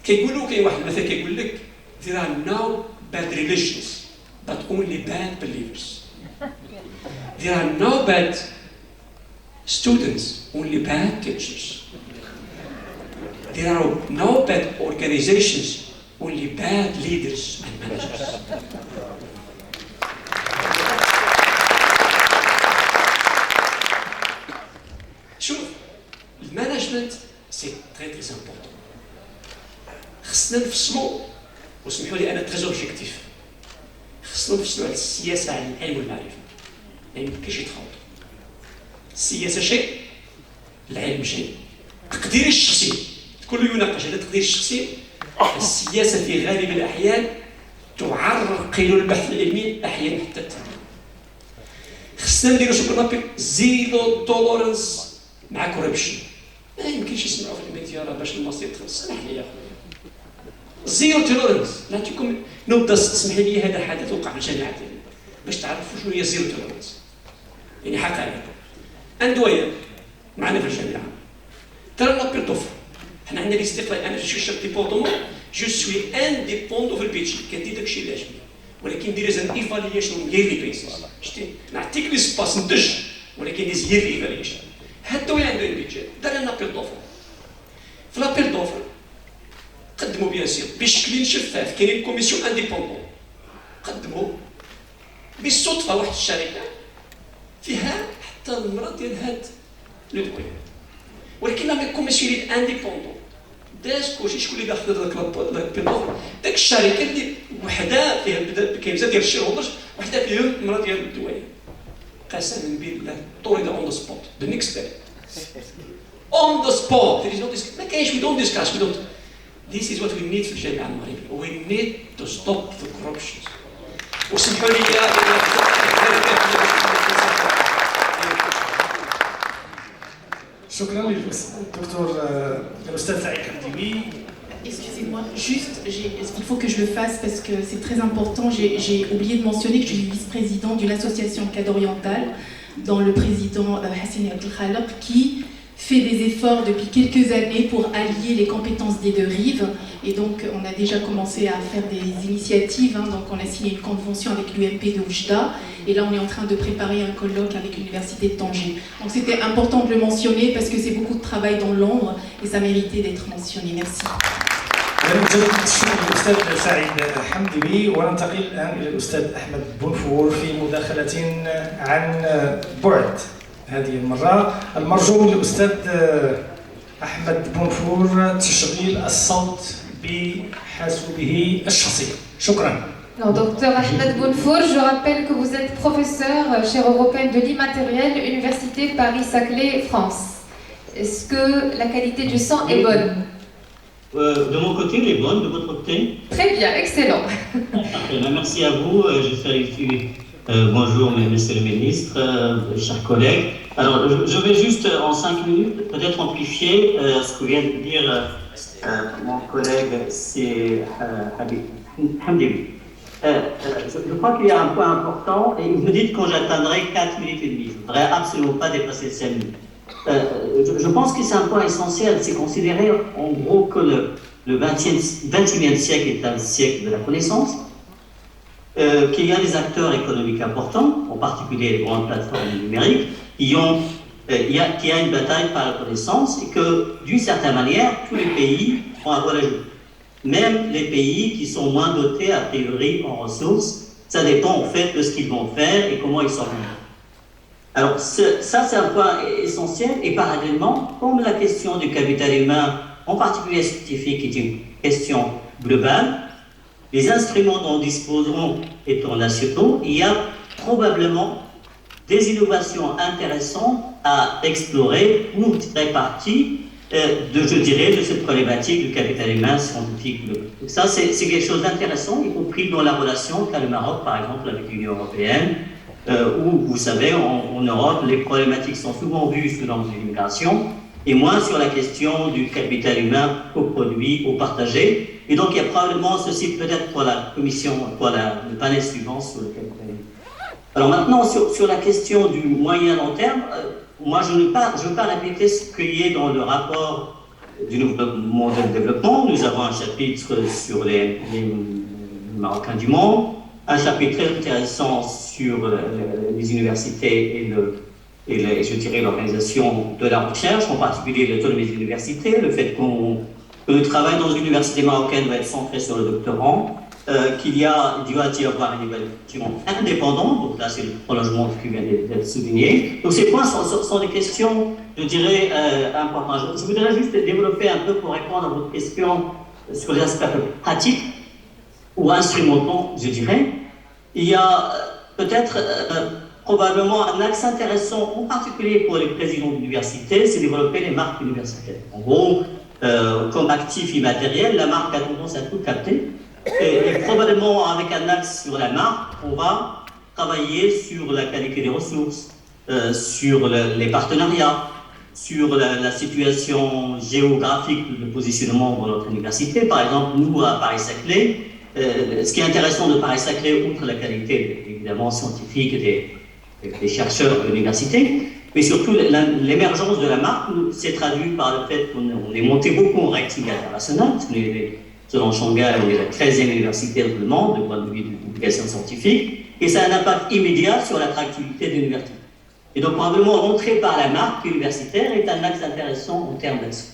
كيقولوا كاين واحد المثل كيقول لك there are no bad religions but only bad believers. There are no bad students, only bad teachers. There are no bad organizations, only bad leaders and managers. شوف المانجمنت سي تري تري امبورطون. خصنا نفصلوا واسمحوا لي انا تري اوبجيكتيف. خصنا نفصلوا على السياسه عن العلم والمعرفه. ما يمكنش يتخلطوا. السياسه شيء، العلم شيء. تقديري الشخصي كل يناقش على تقدير الشخصي. السياسه في غالب الاحيان تعرقل البحث العلمي احيانا حتى التنميه. خصنا نديرو شو كنابيل زيرو توليرانس مع كوربشن. ما يمكنش يسمعوا في الميديا راه باش المصير تخلص. سمح لي يا خويا زيرو توليرانس. نعطيكم نبدا اسمح لي هذا حدث وقع في الجامعه ديالي باش تعرفوا شنو هي زيرو توليرانس. يعني حقائق اندويه معنا في الجامعه ترى لابيل دوفر. حنا عندنا الاستقلال. انا جو شيف ديبارتمون جو سوي انديبوندون في البيتشي كندير داكشي اللي عجبني ولكن ندير زان ايفاليشن ييرلي بيسيس. شتي نعطيك لي سباس ندج ولكن ديز ييرلي ايفاليشن. هادو عنده البيتشي دار لنا لابيل دوفر. في لابيل دوفر قدموا بيان سير بشكل شفاف. كاينين كوميسيون انديبوندون قدموا بالصدفه واحد الشركه فيها حتى المرض ديال هاد لو دوبي ولكن لا كوميسيون انديبوندون داز كلشي. شكون اللي داخل هذاك البيلوفر؟ داك الشركه اللي وحده فيها كاين بزاف ديال الشير هولدرز وحده فيهم المرض ديال الدواء. قسما بالله طرد اون ذا سبوت ذا نيكست داي اون ذا سبوت. ما كاينش وي دونت ديسكاس وي دونت. This is what we need في الجامعه المغربيه. We need to stop the corruption. وسمحوا لي شكرا للدكتور الاستاذ سعيد حمديوي. Excusez-moi, juste, il faut que je le fasse parce que c'est très important. J'ai oublié de mentionner que je suis vice-président d'une association cadre orientale dont le président Hassani Abdelkhalaq qui fait des efforts depuis quelques années pour allier les compétences des deux rives. Et donc, on a déjà commencé à faire des initiatives. Donc, on a signé une convention avec l'UMP de Oujda. Et là, on est en train de préparer un colloque avec l'Université de Tanger. Donc, c'était important de le mentionner parce que c'est beaucoup de travail dans l'ombre et ça méritait d'être mentionné. Merci. نجدد الشكر للاستاذ سعيد حمديوي وننتقل الان الى الاستاذ احمد بنفور في مداخله عن بعد. هذه المره المرجو من الاستاذ احمد بنفور تشغيل الصوت بحاسوبه الشخصي. شكرا. Alors, docteur Ahmed Bonfour, je rappelle que vous êtes professeur, chaire européenne de l'immatériel, Université Paris-Saclay, France. Est-ce que la qualité du son est bonne? De mon côté, elle est bonne, de votre côté? Très bien, excellent. Merci à vous. Je salue bonjour, monsieur le ministre, chers collègues. Alors, je vais juste en 5 minutes peut-être amplifier ce que vient de dire mon collègue, c'est Hamdiwi. Je crois qu'il y a un point important, et vous me dites quand j'atteindrai 4 minutes et demie. Je ne voudrais absolument pas dépasser 5 minutes. Je pense que c'est un point essentiel, c'est considérer en gros que le 21e siècle est un siècle de la connaissance, qu'il y a des acteurs économiques importants, en particulier les grandes plateformes numériques, qui a une bataille par la connaissance et que, d'une certaine manière, tous les pays vont avoir la jouer. Même les pays qui sont moins dotés, a priori, en ressources, ça dépend en fait de ce qu'ils vont faire et comment ils s'organisent. Alors, ça, c'est un point essentiel. Et parallèlement, comme la question du capital humain, en particulier scientifique, est une question globale, les instruments dont nous disposerons étant nationaux, il y a probablement des innovations intéressantes à explorer pour tirer parti de cette problématique du capital humain scientifique. Donc ça, c'est quelque chose d'intéressant, y compris dans la relation qu'a le Maroc, par exemple, avec l'Union européenne, où, vous savez, en Europe, les problématiques sont souvent vues sous l'angle de l'immigration, et moins sur la question du capital humain coproduit ou partagé. Et donc, il y a probablement ceci peut-être pour la commission, pour le panel suivant sur le capital humain. Alors maintenant, sur la question du moyen long terme, moi, je ne veux pas répéter ce qu'il y a dans le rapport du nouveau modèle de développement. Nous avons un chapitre sur les Marocains du monde, un chapitre très intéressant sur les universités et je dirais l'organisation de la recherche, en particulier l'autonomie des universités, le fait que le travail dans une université marocaine doit être centré sur le doctorant, qu'il doit y avoir une évaluation indépendante, donc là c'est le prolongement qui vient d'être souligné. Donc ces points sont des questions, je dirais, importantes. Je voudrais juste développer un peu pour répondre à votre question sur les aspects pratiques ou instrumentaux, je dirais. Il y a peut-être probablement un axe intéressant, en particulier pour les présidents d'université, c'est développer les marques universitaires. En gros, comme actif immatériel, la marque a tendance à tout capter. Et probablement avec un axe sur la marque, on va travailler sur la qualité des ressources, sur les partenariats, sur la situation géographique de positionnement de notre université. Par exemple, nous, à Paris-Saclay, ce qui est intéressant de Paris-Saclay, outre la qualité évidemment scientifique des chercheurs de l'université, mais surtout l'émergence de la marque s'est traduite par le fait qu'on est monté beaucoup en ranking international, parce qu'on est, selon Shanghai, on est la 13e université dans le monde, du point de vue de l'éducation scientifique, et ça a un impact immédiat sur l'attractivité de l'université. Et donc, probablement, rentrer par la marque universitaire est un axe intéressant en termes d'action.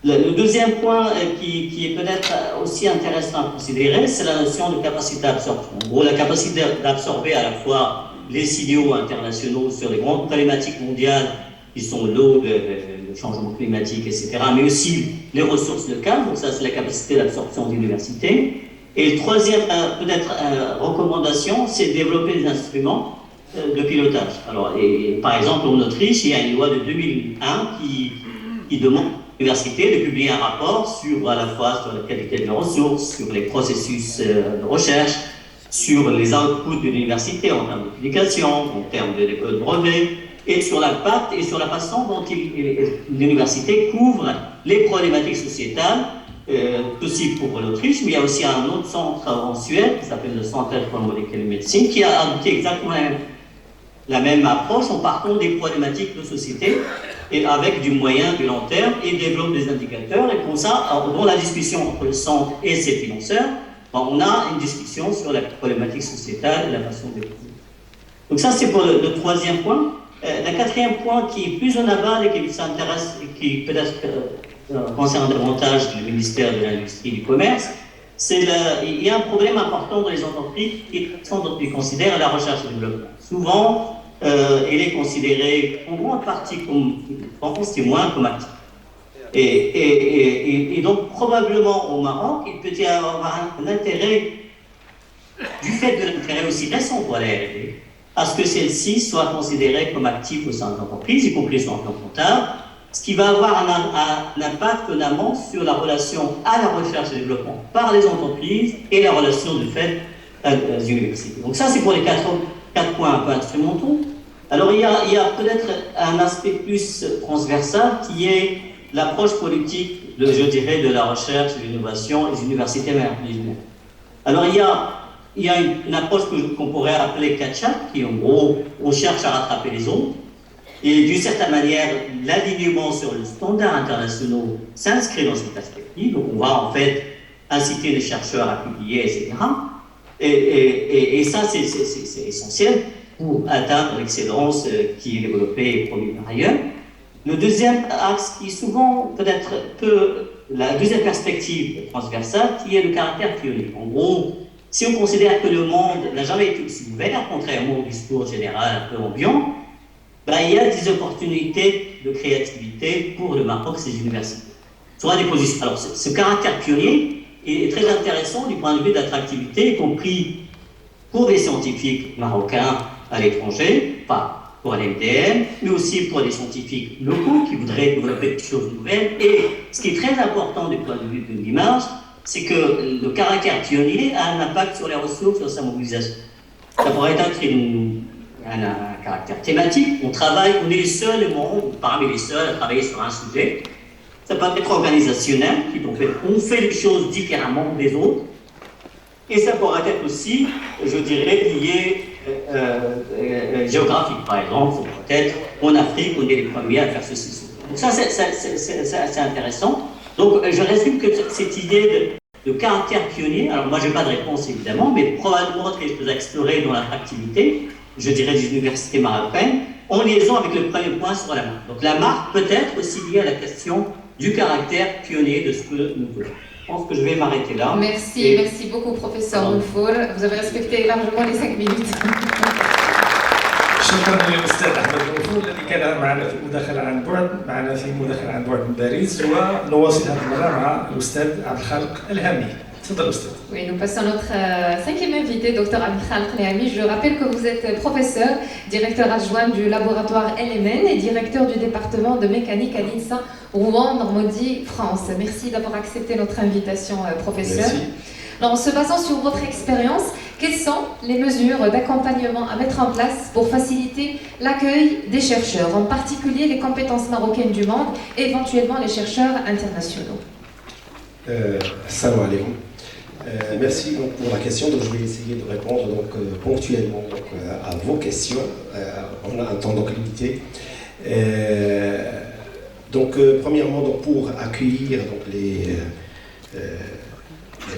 Le deuxième point qui est peut-être aussi intéressant à considérer, c'est la notion de capacité d'absorption. En gros, la capacité d'absorber à la fois les signaux internationaux sur les grandes problématiques mondiales qui sont l'eau, le changement climatique, etc., mais aussi les ressources locales. Donc ça, c'est la capacité d'absorption de l'université. Et le troisième, peut-être, recommandation, c'est de développer des instruments de pilotage. Alors, par exemple, en Autriche, il y a une loi de 2001 qui demande à l'université de publier un rapport sur, à la fois sur la qualité des ressources, sur les processus de recherche, sur les outputs de l'université en termes de publication, en termes de brevets, et sur l'impact et sur la façon dont l'université couvre les problématiques sociétales, aussi pour l'Autriche, mais il y a aussi un autre centre en Suède qui s'appelle le Centre for Molecular Medicine, qui a adopté exactement la même approche en partant des problématiques de société et avec du moyen, du long terme, et développe des indicateurs. Et pour ça, dans la discussion entre le centre et ses financeurs, on a une discussion sur la problématique sociétale et la façon de développer. Donc ça, c'est pour le troisième point. Le quatrième point qui est plus en aval et qui s'intéresse et qui peut-être concerne davantage le ministère de l'Industrie et du Commerce, c'est il y a un problème important dans les entreprises qui sont considèrent la recherche et le développement. Souvent, elle est considérée en grande partie comme, en France, moins comme active. Et donc, probablement au Maroc, il peut y avoir un intérêt, du fait de l'intérêt aussi récent pour la R&D, à ce que celle-ci soit considérée comme active au sein de l'entreprise, y compris sur le plan comptable, ce qui va avoir un impact notamment sur la relation à la recherche et développement par les entreprises et la relation de fait à les universités. Donc ça, c'est pour les quatre points un peu instrumentaux. Alors il y a peut-être un aspect plus transversal qui est l'approche politique, je dirais, de la recherche, de l'innovation et des universités américaines. Alors il y a une approche qu'on pourrait appeler catch-up, qui en gros, on cherche à rattraper les autres. Et d'une certaine manière, l'alignement sur les standards internationaux s'inscrit dans cette perspective. Donc on va en fait inciter les chercheurs à publier, etc. Et ça, c'est essentiel pour atteindre l'excellence qui est développée et produite par ailleurs. Le deuxième axe qui est souvent peut-être la deuxième perspective transversale, qui est le caractère pionnier. En gros, si on considère que le monde n'a jamais été aussi ouvert, contrairement au discours général un peu ambiant, ben, il y a des opportunités de créativité pour le Maroc, ses universités. Soit des positions. Alors, ce caractère pionnier est très intéressant du point de vue d'attractivité, y compris pour les scientifiques marocains à l'étranger, pas pour l'MDM, mais aussi pour les scientifiques locaux qui voudraient développer des choses nouvelles. Et ce qui est très important du point de vue de l'image, c'est que le caractère pionnier a un impact sur les ressources, sur sa mobilisation. Ça pourrait être un caractère thématique. On est les seuls au monde, parmi les seuls, à travailler sur un sujet. Ça peut être organisationnel, on fait les choses différemment des autres. Et ça pourrait être aussi, je dirais, lié géographique. Par exemple, peut-être en Afrique, on est les premiers à faire ceci. Donc ça, c'est intéressant. Donc je résume que cette idée de caractère pionnier, alors moi je n'ai pas de réponse évidemment, mais probablement très choses à explorer dans l'attractivité, je dirais des universités marocaines, en liaison avec le premier point sur la marque. Donc la marque peut être aussi liée à la question du caractère pionnier de ce que nous voulons. Je pense que je vais m'arrêter là. Merci, merci beaucoup professeur Mounfour. Vous avez respecté largement les 5 minutes. شكرا للاستاذ احمد المنفور الذي كان معنا في مداخله عن بعد من باريس. ونواصل هذه المره مع الاستاذ عبد الخالق الهامي. تفضل استاذ. Oui, nous passons à notre cinquième invité, Dr Abdel Khalq Lehami. Je rappelle que vous êtes professeur, directeur adjoint du laboratoire LMN et directeur du département de mécanique à l'INSA Rouen, Normandie, France. Merci d'avoir accepté notre invitation, professeur. Merci. Alors, en se basant sur votre expérience, quelles sont les mesures d'accompagnement à mettre en place pour faciliter l'accueil des chercheurs, en particulier les compétences marocaines du monde et éventuellement les chercheurs internationaux? Salam alaikum. Merci donc, pour la question. Donc, je vais essayer de répondre donc, ponctuellement donc, à vos questions. On a un temps donc, limité. Premièrement, donc, pour accueillir donc, les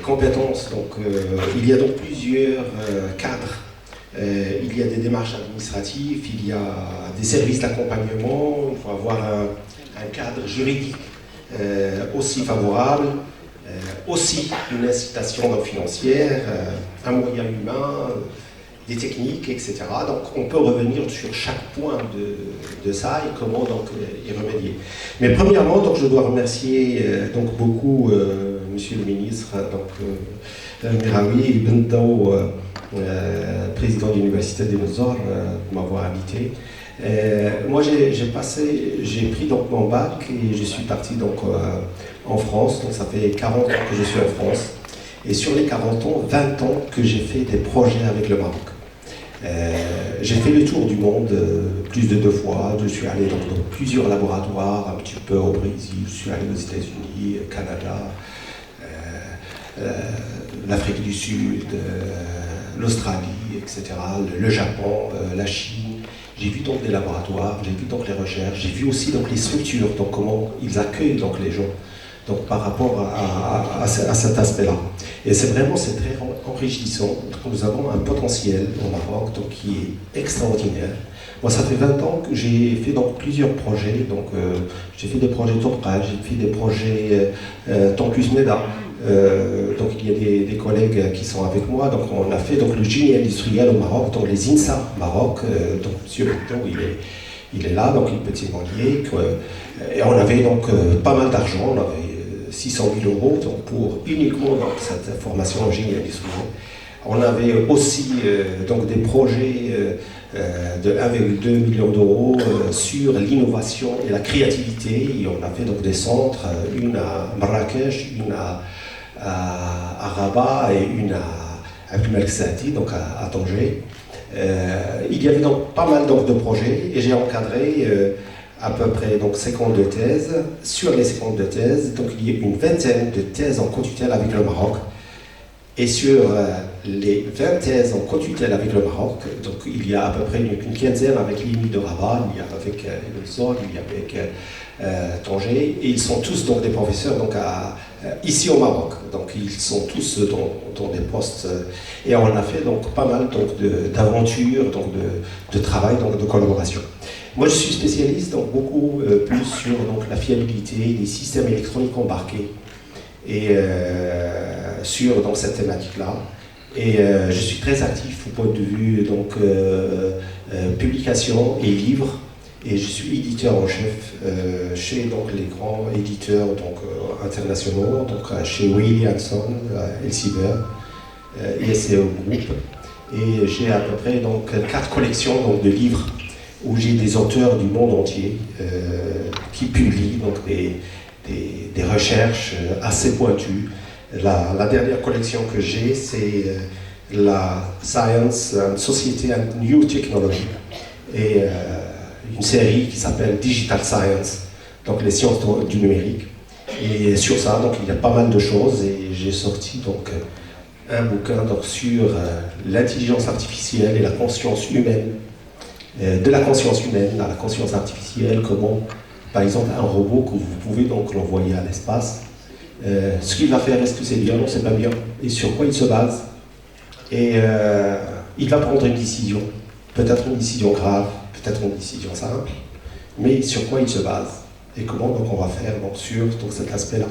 compétences, donc, il y a donc plusieurs cadres. Il y a des démarches administratives, il y a des services d'accompagnement, il faut avoir un cadre juridique aussi favorable, aussi une incitation donc, financière, un moyen humain, des techniques, etc. Donc on peut revenir sur chaque point de ça et comment donc, y remédier. Mais premièrement, donc, je dois remercier donc, beaucoup Monsieur le ministre, Miraoui Ibn Daou, président de l'Université des Beaux-Arts, pour m'avoir invité. Moi, j'ai pris donc, mon bac et je suis parti donc, en France. Donc ça fait 40 ans que je suis en France. Et sur les 40 ans, 20 ans que j'ai fait des projets avec le Maroc. J'ai fait le tour du monde plus de 2 fois. Je suis allé dans plusieurs laboratoires, un petit peu au Brésil, je suis allé aux États-Unis, Canada, l'Afrique du Sud, l'Australie, etc., le Japon, la Chine. J'ai vu donc des laboratoires, j'ai vu donc les recherches, j'ai vu aussi donc les structures, donc comment ils accueillent donc les gens, donc par rapport à cet aspect-là. Et c'est très enrichissant. Nous avons un potentiel au Maroc donc, qui est extraordinaire. Moi, ça fait 20 ans que j'ai fait donc, plusieurs projets. Donc, j'ai fait des projets Topra, j'ai fait des projets Campus MEDA. Donc il y a des collègues qui sont avec moi, donc on a fait donc, le génie industriel au Maroc, donc les INSA Maroc, donc M. Benton il est là, donc il peut témoigner, et on avait donc pas mal d'argent, on avait 600 000 € donc, pour uniquement donc, cette formation en génie industriel. On avait aussi donc, des projets de 1,2 million d'euros sur l'innovation et la créativité, et on a fait donc, des centres, une à Marrakech, une à Rabat et une à Pimalksati, donc à Tanger. Il y avait donc pas mal donc, de projets et j'ai encadré à peu près donc, 52 thèses. Sur les 52 thèses, donc, il y a une vingtaine de thèses en co-tutelle avec le Maroc. Et sur les 20 thèses en co-tutelle avec le Maroc, donc, il y a à peu près une quinzaine avec l'IMI de Rabat, il y a avec le Sod, il y a avec Tanger, et ils sont tous donc, des professeurs donc, à ici au Maroc. Donc ils sont tous dans des postes et on a fait donc pas mal d'aventures, de travail, donc de collaboration. Moi je suis spécialiste donc beaucoup plus sur donc la fiabilité des systèmes électroniques embarqués et sur donc cette thématique-là. Et je suis très actif au point de vue donc publication et livres. Et je suis éditeur en chef chez donc, les grands éditeurs donc, internationaux, donc, chez Williamson, Elsevier, ISEO Group. Et j'ai à peu près donc, 4 collections donc, de livres où j'ai des auteurs du monde entier qui publient donc, des recherches assez pointues. La dernière collection que j'ai, c'est la Science and Society and New Technology. Et une série qui s'appelle Digital Science, donc les sciences du numérique. Et sur ça, donc, il y a pas mal de choses et j'ai sorti donc, un bouquin donc, sur l'intelligence artificielle et la conscience humaine. De la conscience humaine à la conscience artificielle, comment, par exemple, un robot que vous pouvez donc l'envoyer à l'espace, ce qu'il va faire, est-ce que c'est bien ou c'est pas bien, et sur quoi il se base. Et il va prendre une décision, peut-être une décision grave, peut-être une décision simple, mais sur quoi il se base et comment donc on va faire donc, sur donc, cet aspect-là,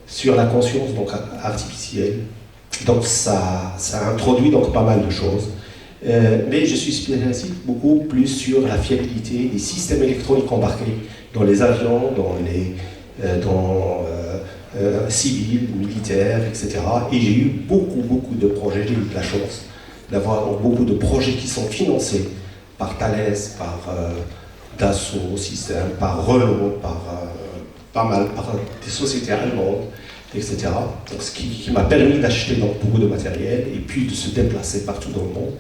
sur la conscience donc, artificielle. Donc ça introduit donc pas mal de choses, mais je suis spécialisé beaucoup plus sur la fiabilité des systèmes électroniques embarqués dans les avions, dans les civils, militaires, etc. Et j'ai eu beaucoup de projets, j'ai eu de la chance d'avoir beaucoup de projets qui sont financés par Thales, par Dassault Systèmes, par Renault, par des sociétés allemandes, etc. Donc, ce qui m'a permis d'acheter donc beaucoup de matériel et puis de se déplacer partout dans le monde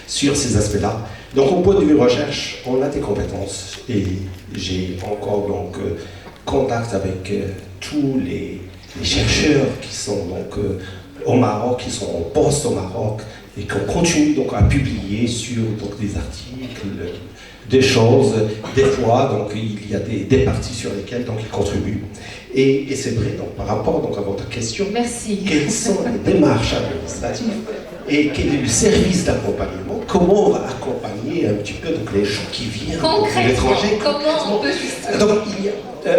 sur ces aspects-là. Donc au point de vue recherche, on a des compétences et j'ai encore donc contact avec tous les chercheurs qui sont donc au Maroc, qui sont en poste au Maroc, et qu'on continue donc à publier sur donc, des articles, des choses. Des fois, donc, il y a des parties sur lesquelles donc, ils contribuent. Et c'est vrai, donc, par rapport donc, à votre question, merci. Quelles sont les démarches administratives et quel est le service d'accompagnement? Comment on va accompagner un petit peu donc, les gens qui viennent de l'étranger? Comment on peut juste... Donc, il y a,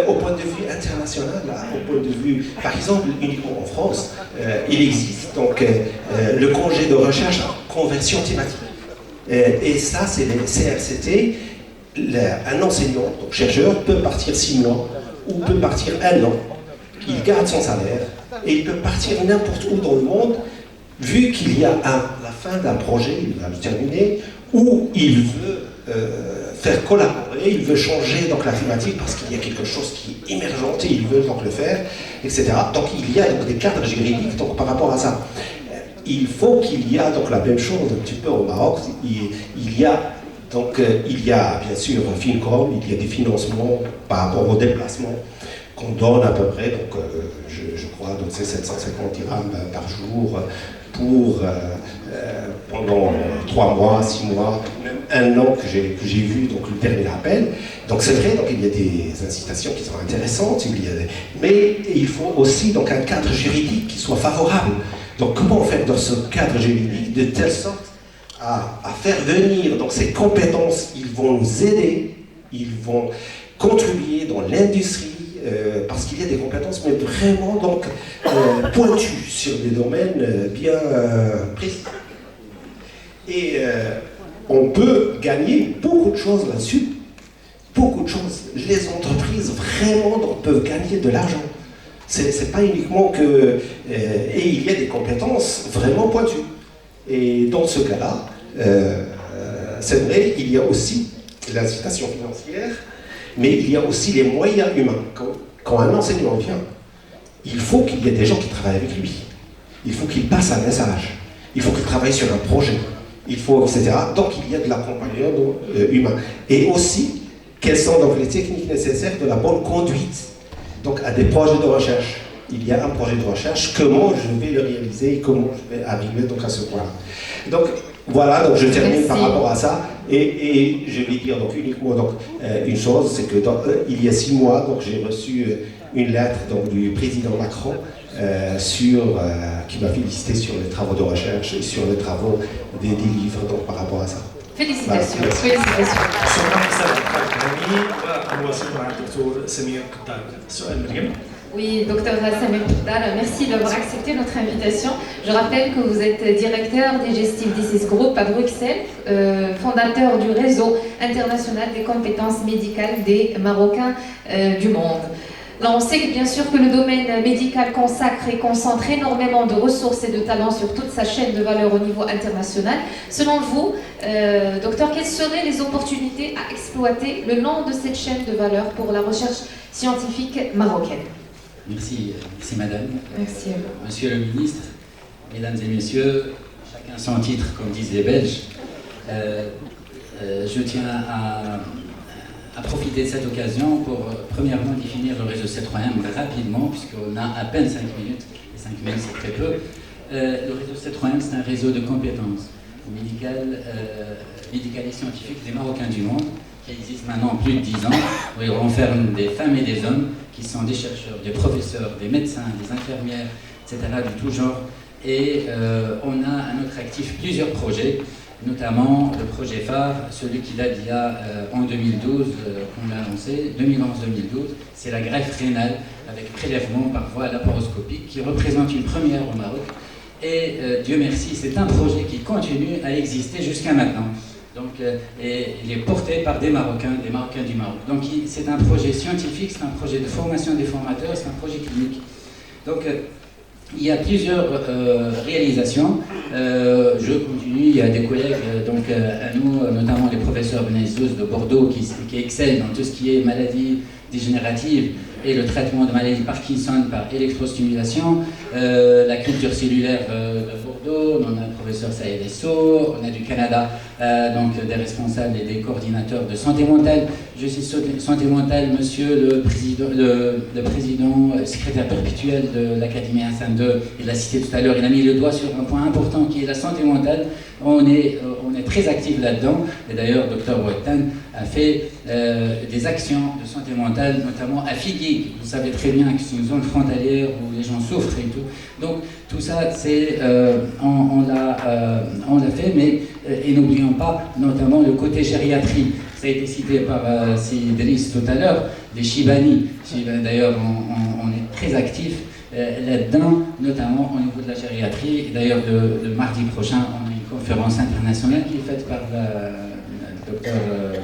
au point de vue international, là, au point de vue, par exemple, uniquement en France, il existe donc le congé de recherche en conversion thématique. Et ça, c'est les CRCT. Un enseignant, donc chercheur, peut partir 6 mois ou peut partir 1 an. Il garde son salaire et il peut partir n'importe où dans le monde, vu qu'il y a la fin d'un projet, il va le terminer, où il veut faire collaborer, il veut changer donc, la thématique parce qu'il y a quelque chose qui est émergent et il veut donc le faire, etc. Donc il y a donc, des cadres juridiques donc, par rapport à ça. Il faut qu'il y a donc la même chose un petit peu au Maroc. Il y a bien sûr FinCom, il y a des financements par rapport au déplacement qu'on donne à peu près, donc je crois donc c'est 750 dirhams par jour pour pendant 3 mois, 6 mois, même 1 an que j'ai vu donc le dernier appel. Donc c'est vrai, donc il y a des incitations qui sont intéressantes, mais il faut aussi donc un cadre juridique qui soit favorable. Donc comment faire dans ce cadre juridique de telle sorte à faire venir donc, ces compétences, ils vont nous aider, ils vont contribuer dans l'industrie, parce qu'il y a des compétences, mais vraiment donc, pointues sur des domaines bien précis. Et on peut gagner beaucoup de choses là-dessus, beaucoup de choses. Les entreprises vraiment donc, peuvent gagner de l'argent. C'est pas uniquement que... et il y a des compétences vraiment pointues. Et dans ce cas-là, c'est vrai, il y a aussi l'incitation financière, mais il y a aussi les moyens humains. Quand un enseignant vient, il faut qu'il y ait des gens qui travaillent avec lui. Il faut qu'il passe un message. Il faut qu'il travaille sur un projet. Il faut, etc. Donc il y a de l'accompagnement humain. Et aussi, quelles sont donc les techniques nécessaires de la bonne conduite donc à des projets de recherche. Il y a un projet de recherche, comment je vais le réaliser et comment je vais arriver donc à ce point-là. Donc voilà, donc je termine par rapport à ça. Et je vais dire donc uniquement donc, une chose, c'est que il y a 6 mois, donc j'ai reçu une lettre donc, du président Macron qui m'a félicité sur les travaux de recherche et sur les travaux des livres donc, par rapport à ça. Félicitations. Voilà. Félicitations. شكرا استاذ الكريمي. ونواصل مع الدكتور سمير قدار. سؤال مريم. Oui, docteur Samir Poudar, merci d'avoir accepté notre invitation. Je rappelle que vous êtes directeur Digestive Disease Group à Bruxelles, fondateur du réseau international des compétences médicales des Marocains du monde. Là, on sait bien sûr que le domaine médical consacre et concentre énormément de ressources et de talents sur toute sa chaîne de valeur au niveau international. Selon vous, docteur, quelles seraient les opportunités à exploiter le long de cette chaîne de valeur pour la recherche scientifique marocaine? Merci, merci madame. Merci. Monsieur le ministre, mesdames et messieurs, chacun son titre, comme disent les Belges. Je tiens à profiter de cette occasion pour premièrement définir le réseau C3M rapidement, puisqu'on a à peine 5 minutes, et 5 minutes c'est très peu. Le réseau C3M, c'est un réseau de compétences médicales et scientifiques des Marocains du monde, qui existe maintenant plus de 10 ans, où il renferme des femmes et des hommes qui sont des chercheurs, des professeurs, des médecins, des infirmières, etc. de tout genre. Et on a à notre actif plusieurs projets, notamment le projet phare, celui qui date d'il y a en 2012, qu'on a lancé, 2011-2012, c'est la greffe rénale avec prélèvement par voie laparoscopique qui représente une première au Maroc. Et Dieu merci, c'est un projet qui continue à exister jusqu'à maintenant. Donc, et il est porté par des Marocains du Maroc. Donc c'est un projet scientifique, c'est un projet de formation des formateurs, c'est un projet clinique. Donc il y a plusieurs réalisations. Je continue, il y a des collègues donc, à nous, notamment les professeurs Benazous de Bordeaux qui excellent dans tout ce qui est maladies dégénératives et le traitement de maladies Parkinson par électrostimulation, la culture cellulaire de Bordeaux, on a le professeur Saïd Esso, on a du Canada, donc des responsables et des coordinateurs de santé mentale. Je suis santé mentale, monsieur le président secrétaire perpétuel de l'Académie Hassan II, il l'a cité tout à l'heure, il a mis le doigt sur un point important qui est la santé mentale. On est très actifs là-dedans, et d'ailleurs, Dr Ouattan a fait des actions de santé mentale, notamment à Figuig. Vous savez très bien que c'est une zone frontalière où les gens souffrent et tout. Donc, tout ça, on l'a fait, mais et n'oublions pas notamment le côté gériatrie. Ça a été cité par Idriss tout à l'heure, les Chibani. D'ailleurs, on est très actifs là-dedans, notamment au niveau de la gériatrie. D'ailleurs, le mardi prochain, on a une conférence internationale qui est faite par le docteur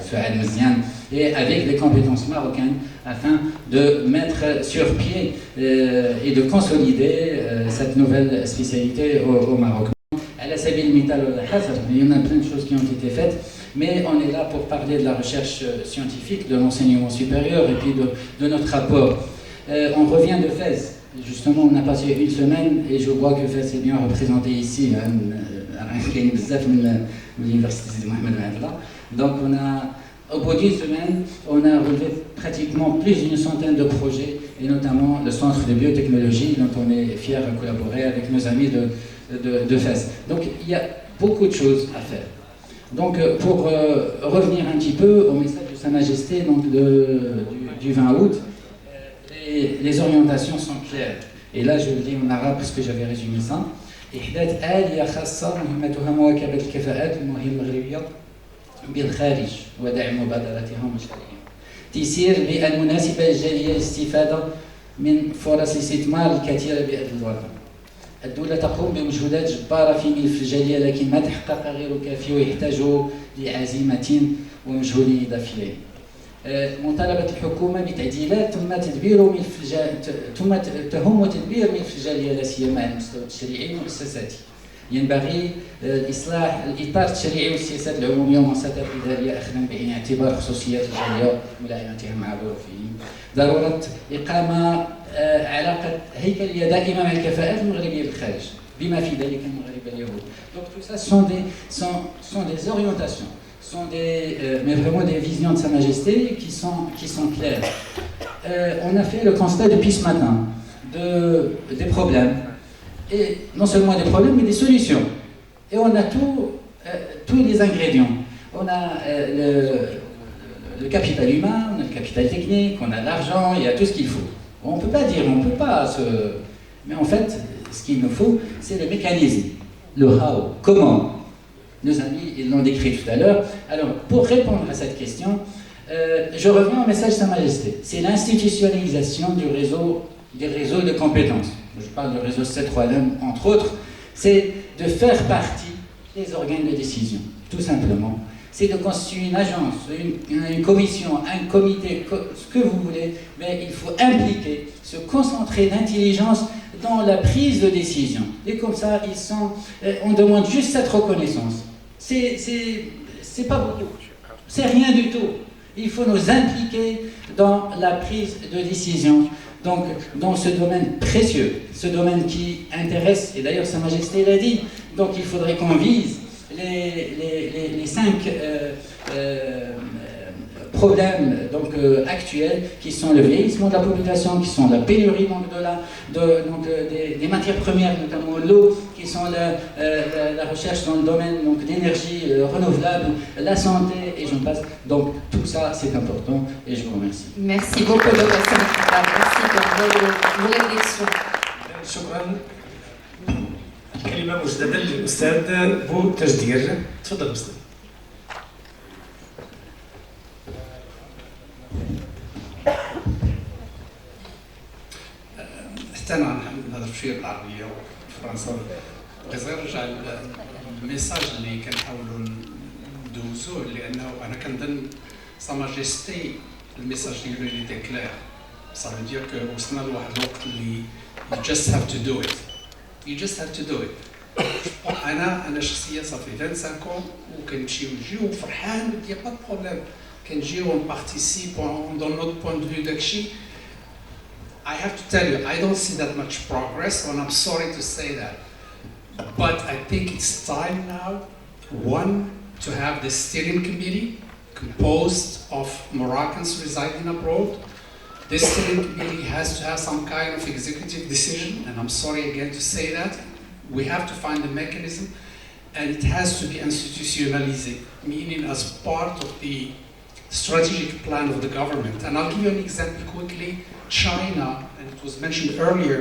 Souad Mouziane et avec les compétences marocaines afin de mettre sur pied et de consolider cette nouvelle spécialité au Maroc. À la Sabil Mital, il y en a plein de choses qui ont été faites, mais on est là pour parler de la recherche scientifique, de l'enseignement supérieur et puis de notre rapport. On revient de Fès. Justement, on a passé une semaine et je vois que Fès est bien représenté ici, à l'université de Mohamed Adla. Donc, au bout d'une semaine, on a relevé pratiquement plus d'une centaine de projets, et notamment le centre de biotechnologie, dont on est fiers de collaborer avec nos amis de Fès. Donc, il y a beaucoup de choses à faire. Donc, pour revenir un petit peu au message de Sa Majesté donc du 20 août, les orientations sont claires. Et là, je le dis en arabe parce que j'avais résumé ça. إحداث آلية خاصة مهمتها مواكبة الكفاءات المغربية بالخارج ودعم مبادراتها ومشاريعها. تيسير بيئة مناسبة للجالية للاستفادة من فرص الاستثمار الكثيرة بأرض الوطن. الدولة تقوم بمجهودات جبارة في ملف الجالية لكن ما تحقق غير كافي ويحتاج لعزيمة ومجهود إضافيين. مطالبة الحكومة بتعديلات تهم تدبير ملف الجالية لا سيما على المستوى التشريعي والمؤسساتي. ينبغي إصلاح الإطار التشريعي والسياسات العمومية والمسارات الإدارية أخذا بعين الاعتبار خصوصيات الجالية وملائمتها مع ظروفهم. ضرورة إقامة علاقة هيكلية دائمة مع الكفاءات المغربية بالخارج بما في ذلك المغاربة اليهود. Donc tout ça sont des orientations. Sont mais vraiment des visions de Sa Majesté qui sont claires. On a fait le constat depuis ce matin des problèmes, et non seulement des problèmes, mais des solutions. Et on a tous les ingrédients. On a le capital humain, on a le capital technique, on a l'argent, il y a tout ce qu'il faut. On ne peut pas dire, on ne peut pas se... Mais en fait, ce qu'il nous faut, c'est le mécanisme, le how, comment. Nos amis, ils l'ont décrit tout à l'heure. Alors, pour répondre à cette question, je reviens au message de Sa Majesté. C'est l'institutionnalisation des réseaux de compétences. Je parle du réseau C3M, entre autres. C'est de faire partie des organes de décision, tout simplement. C'est de constituer une agence, une commission, un comité, ce que vous voulez, mais il faut impliquer, se concentrer d'intelligence dans la prise de décision. Et comme ça, on demande juste cette reconnaissance. C'est pas beaucoup, c'est rien du tout. Il faut nous impliquer dans la prise de décision, donc dans ce domaine précieux, ce domaine qui intéresse, et d'ailleurs Sa Majesté l'a dit, donc il faudrait qu'on vise les 5 problèmes donc, actuels qui sont le vieillissement de la population, qui sont la pénurie donc, des matières premières, notamment l'eau, qui sont la recherche dans le domaine d'énergie renouvelable, la santé et j'en passe. Donc tout ça c'est important et je vous remercie. Merci beaucoup Dr Samahida, merci pour vos réflexions. شكرا. كلمة مجددة للأستاذ بوتجدير. تفضل أستاذ. حتى أنا نهضر شوية بالعربية والفرنسية. غير نرجع للميساج اللي كنحاولوا ندوزوه لأنه أنا كنظن سا ماجيستي الميساج ديالو اللي تي كلير. Ça veut dire que وصلنا لواحد الوقت اللي you just have to do it. You just have to do it. انا شخصيا صافي 25 ans وكنمشيو نجيو فرحان يا با بروبليم كنجيو ونبارتيسيب ندون نوت بوين دو فيو داكشي. I have to tell you, I don't see that much progress, and I'm sorry to say that. But I think it's time now, one, to have the steering committee composed of Moroccans residing abroad. This steering committee has to have some kind of executive decision, and I'm sorry again to say that. We have to find a mechanism, and it has to be institutionalized, meaning as part of the strategic plan of the government. And I'll give you an example quickly. China, and it was mentioned earlier,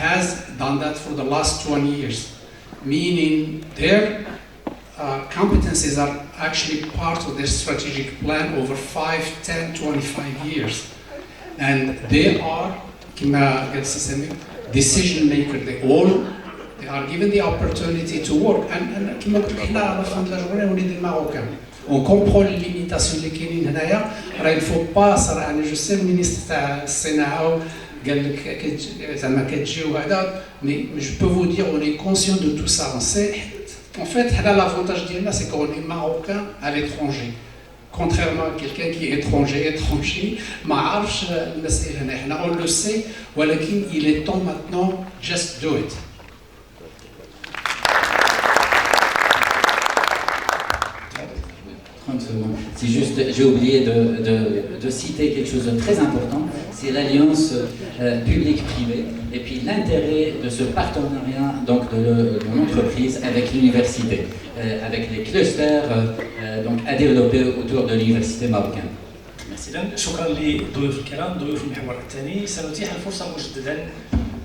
has done that for the last 20 years, meaning their competencies are actually part of their strategic plan over 5, 10, 25 years. And they are decision makers. They are given the opportunity to work. And on comprend les limitations اللي كاينين هنايا. راه الفو با صراحه انا جو سي المينيستر تاع الصناعه قال لك زعما كتجي وهذا مي جو بو فو دير اون اي كونسيون دو تو سا اون سي ان فيت حنا لافونتاج ديالنا سي كون اي ماروكان ا ليترونجي contrairement à quelqu'un qui est étranger ما عارفش المسائل هنا حنا اون لو سي ولكن il est temps maintenant just do it. C'est juste, j'ai oublié de citer quelque chose de très important, c'est l'alliance publique-privée et puis l'intérêt de ce partenariat donc de l'entreprise avec l'université, avec les clusters donc à développer autour de l'université marocaine. Merci. شكرا لضيوف الكرام ضيوف المحور الثاني. سنتيح الفرصة مجددا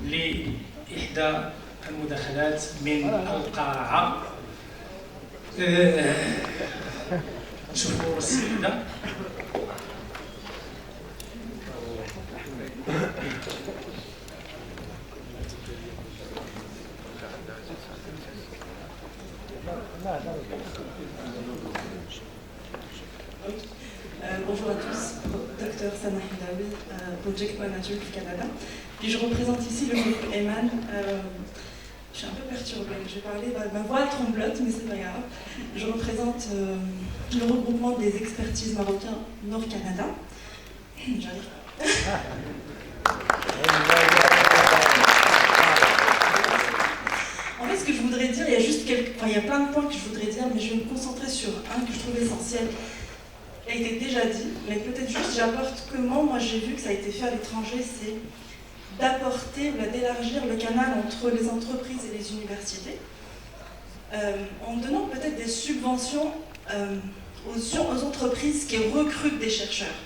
لإحدى المداخلات من القاعة. شوفوا السيدة. Bonjour à tous, Dr Sana Hidawi, Project Manager du Canada. Puis je représente ici le groupe Eman. Je suis un peu perturbée, je vais parler, ma voix tremblote, mais c'est pas grave. Je représente le regroupement des expertises marocains Nord-Canada. J'arrive. En fait, ce que je voudrais dire, il y a juste il y a plein de points que je voudrais dire, mais je vais me concentrer sur un que je trouve essentiel. Il a été déjà dit, mais peut-être juste j'apporte comment moi j'ai vu que ça a été fait à l'étranger, c'est d'apporter, d'élargir le canal entre les entreprises et les universités, en donnant peut-être des subventions aux entreprises qui recrutent des chercheurs,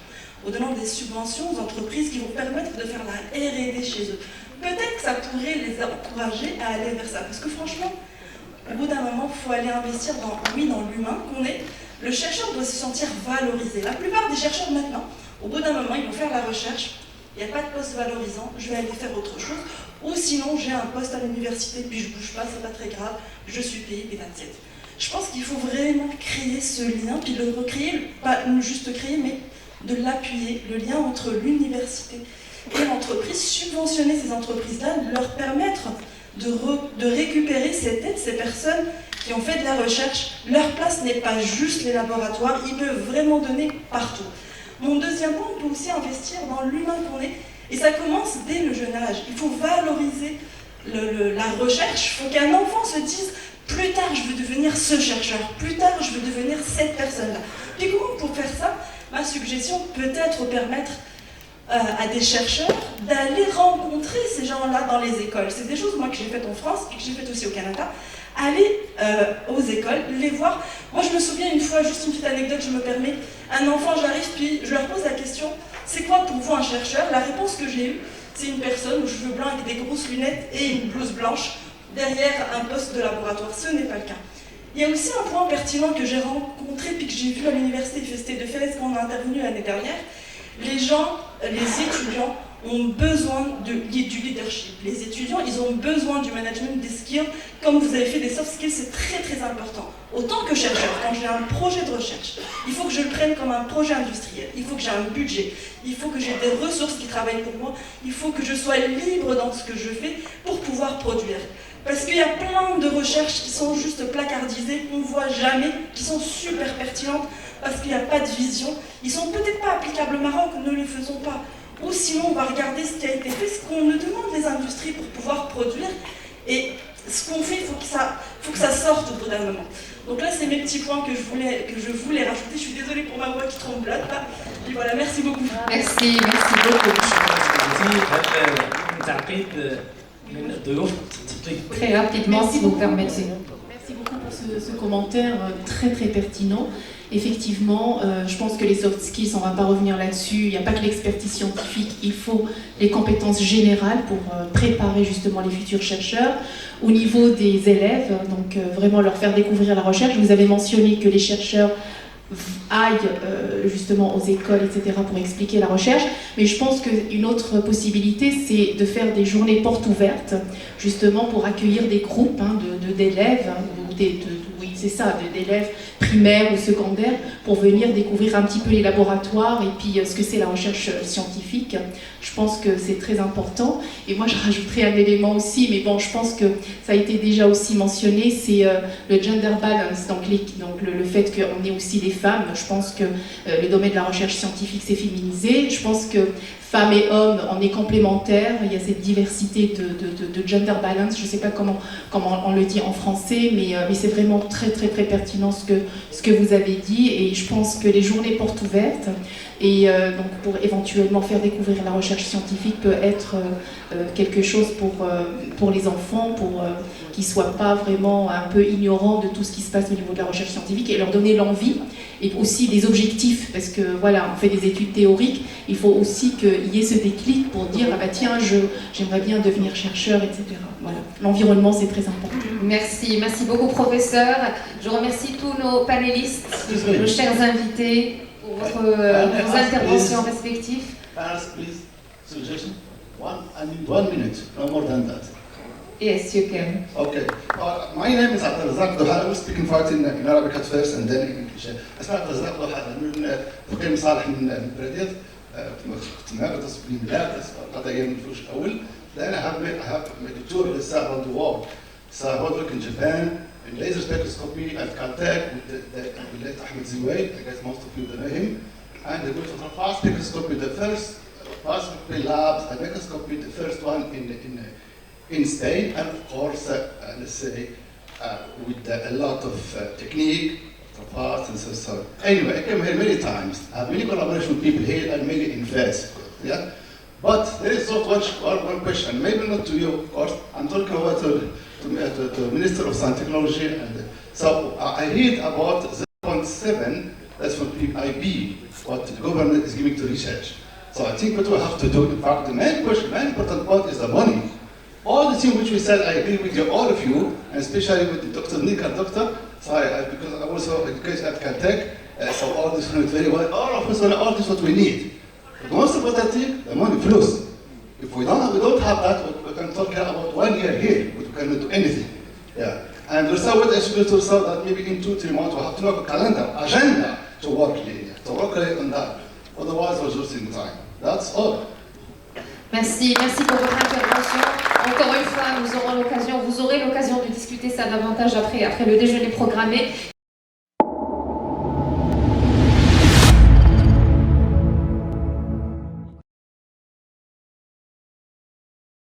en donnant des subventions aux entreprises qui vont permettre de faire la R&D chez eux. Peut-être que ça pourrait les encourager à aller vers ça, parce que franchement, au bout d'un moment, il faut aller investir dans l'humain qu'on est. Le chercheur doit se sentir valorisé. La plupart des chercheurs maintenant, au bout d'un moment, ils vont faire la recherche, il n'y a pas de poste valorisant, je vais aller faire autre chose, ou sinon j'ai un poste à l'université, puis je ne bouge pas, c'est pas très grave, je suis payé, et that's it. Je pense qu'il faut vraiment créer ce lien, puis le recréer, pas juste créer, mais de l'appuyer, le lien entre l'université et l'entreprise, subventionner ces entreprises-là, leur permettre de récupérer cette aide, ces personnes qui ont fait de la recherche. Leur place n'est pas juste les laboratoires, ils peuvent vraiment donner partout. Mon deuxième point, on peut aussi investir dans l'humain qu'on est, et ça commence dès le jeune âge. Il faut valoriser la recherche, il faut qu'un enfant se dise « plus tard je veux devenir ce chercheur, plus tard je veux devenir cette personne-là ». Puis comment pour faire ça? Ma suggestion peut-être permettre à des chercheurs d'aller rencontrer ces gens-là dans les écoles. C'est des choses moi que j'ai faites en France et que j'ai faites aussi au Canada. Aller aux écoles, les voir. Moi je me souviens une fois, juste une petite anecdote, je me permets, un enfant, j'arrive puis je leur pose la question, c'est quoi pour vous un chercheur? La réponse que j'ai eue, c'est une personne aux cheveux blancs avec des grosses lunettes et une blouse blanche derrière un poste de laboratoire. Ce n'est pas le cas. Il y a aussi un point pertinent que j'ai rencontré puis que j'ai vu à l'université FST de Fès quand on a intervenu l'année dernière. Les gens, les étudiants ont besoin du leadership. Les étudiants, ils ont besoin du management des skills. Comme vous avez fait des soft skills, c'est très très important. Autant que chercheur, quand j'ai un projet de recherche, il faut que je le prenne comme un projet industriel. Il faut que j'ai un budget. Il faut que j'ai des ressources qui travaillent pour moi. Il faut que je sois libre dans ce que je fais pour pouvoir produire. Parce qu'il y a plein de recherches qui sont juste placardisées, qu'on ne voit jamais, qui sont super pertinentes, parce qu'il n'y a pas de vision. Ils ne sont peut-être pas applicables au Maroc, ne les faisons pas. Ou sinon, on va regarder ce qui a été fait, ce qu'on nous demande les industries pour pouvoir produire. Et ce qu'on fait, il faut que ça sorte au bout d'un moment. Donc là, c'est mes petits points que je voulais rajouter. Je suis désolée pour ma voix qui tremblote. Et voilà, merci beaucoup. Merci beaucoup. Très rapidement, si vous permettez. Merci beaucoup pour ce commentaire très très pertinent. Effectivement, je pense que les soft skills, on ne va pas revenir là-dessus, il n'y a pas que l'expertise scientifique, il faut les compétences générales pour préparer justement les futurs chercheurs. Au niveau des élèves, donc vraiment leur faire découvrir la recherche, vous avez mentionné que les chercheurs aillent justement aux écoles, etc. pour expliquer la recherche, mais je pense qu'une autre possibilité, c'est de faire des journées portes ouvertes, justement pour accueillir des groupes d'élèves, oui c'est ça, d'élèves primaires ou secondaires, pour venir découvrir un petit peu les laboratoires et puis ce que c'est la recherche scientifique. Je pense que c'est très important. Et moi je rajouterais un élément aussi, mais bon, je pense que ça a été déjà aussi mentionné, c'est le gender balance, donc le fait qu'on ait aussi des femmes. Je pense que le domaine de la recherche scientifique s'est féminisé. Je pense que femmes et hommes, on est complémentaires. Il y a cette diversité de gender balance. Je ne sais pas comment on le dit en français, mais c'est vraiment très très très pertinent ce que vous avez dit. Et je pense que les journées portes ouvertes, et donc pour éventuellement faire découvrir la recherche scientifique, peut être quelque chose pour les enfants, pour qu'ils ne soient pas vraiment un peu ignorants de tout ce qui se passe au niveau de la recherche scientifique, et leur donner l'envie et aussi des objectifs, parce que voilà, on fait des études théoriques, il faut aussi qu'il y ait ce déclic pour dire ah bah tiens, j'aimerais bien devenir chercheur, etc. Voilà, l'environnement c'est très important. Merci beaucoup professeur. Je remercie tous nos panélistes, nos chers invités pour vos interventions respectives. Please, suggestion. I need 1 minute, no more than that. Yes, you can. Okay. My name is Abdelrazak Doha. I will speak in fact in Arabic at first and then in English. اسمي Abdelrazak Doha من تقييم صالح من بريديت تمارس بالمدارس قضايا من الفوش الأول. Then I have my tutorials around the world. So I work in Japan in laser spectroscopy and contact with the late Ahmed Ziway. I guess most of you know him. And I go to fast spectroscopy, the first fast labs, and microscopy, the first one in Spain, and of course, let's say, with a lot of technique, fast and so on. Anyway, I came here many times. I have many collaboration with people here and many in Fez. Yeah? But there is one question, maybe not to you, of course. I'm talking about to Minister of Science and Technology. And so I read about 0.7 That's from PIB, what the government is giving to research. So I think what we have to do, in fact, the main question, main important part is the money. All the things which we said, I agree with you, all of you, and especially with Dr. Nick and Dr. Sorry, because I'm also educated at Caltech, so all this went very well. All of us, all this what we need. But the most important thing, the money flows. If we don't have that, we can talk about 1 year here, but we cannot do anything. Yeah. And we saw what I should do so that maybe in 2-3 months we have to make a calendar, agenda to work on that. Otherwise, we're losing time. That's all. Merci pour votre intervention. Encore une fois, vous aurez l'occasion de discuter ça davantage après le déjeuner programmé.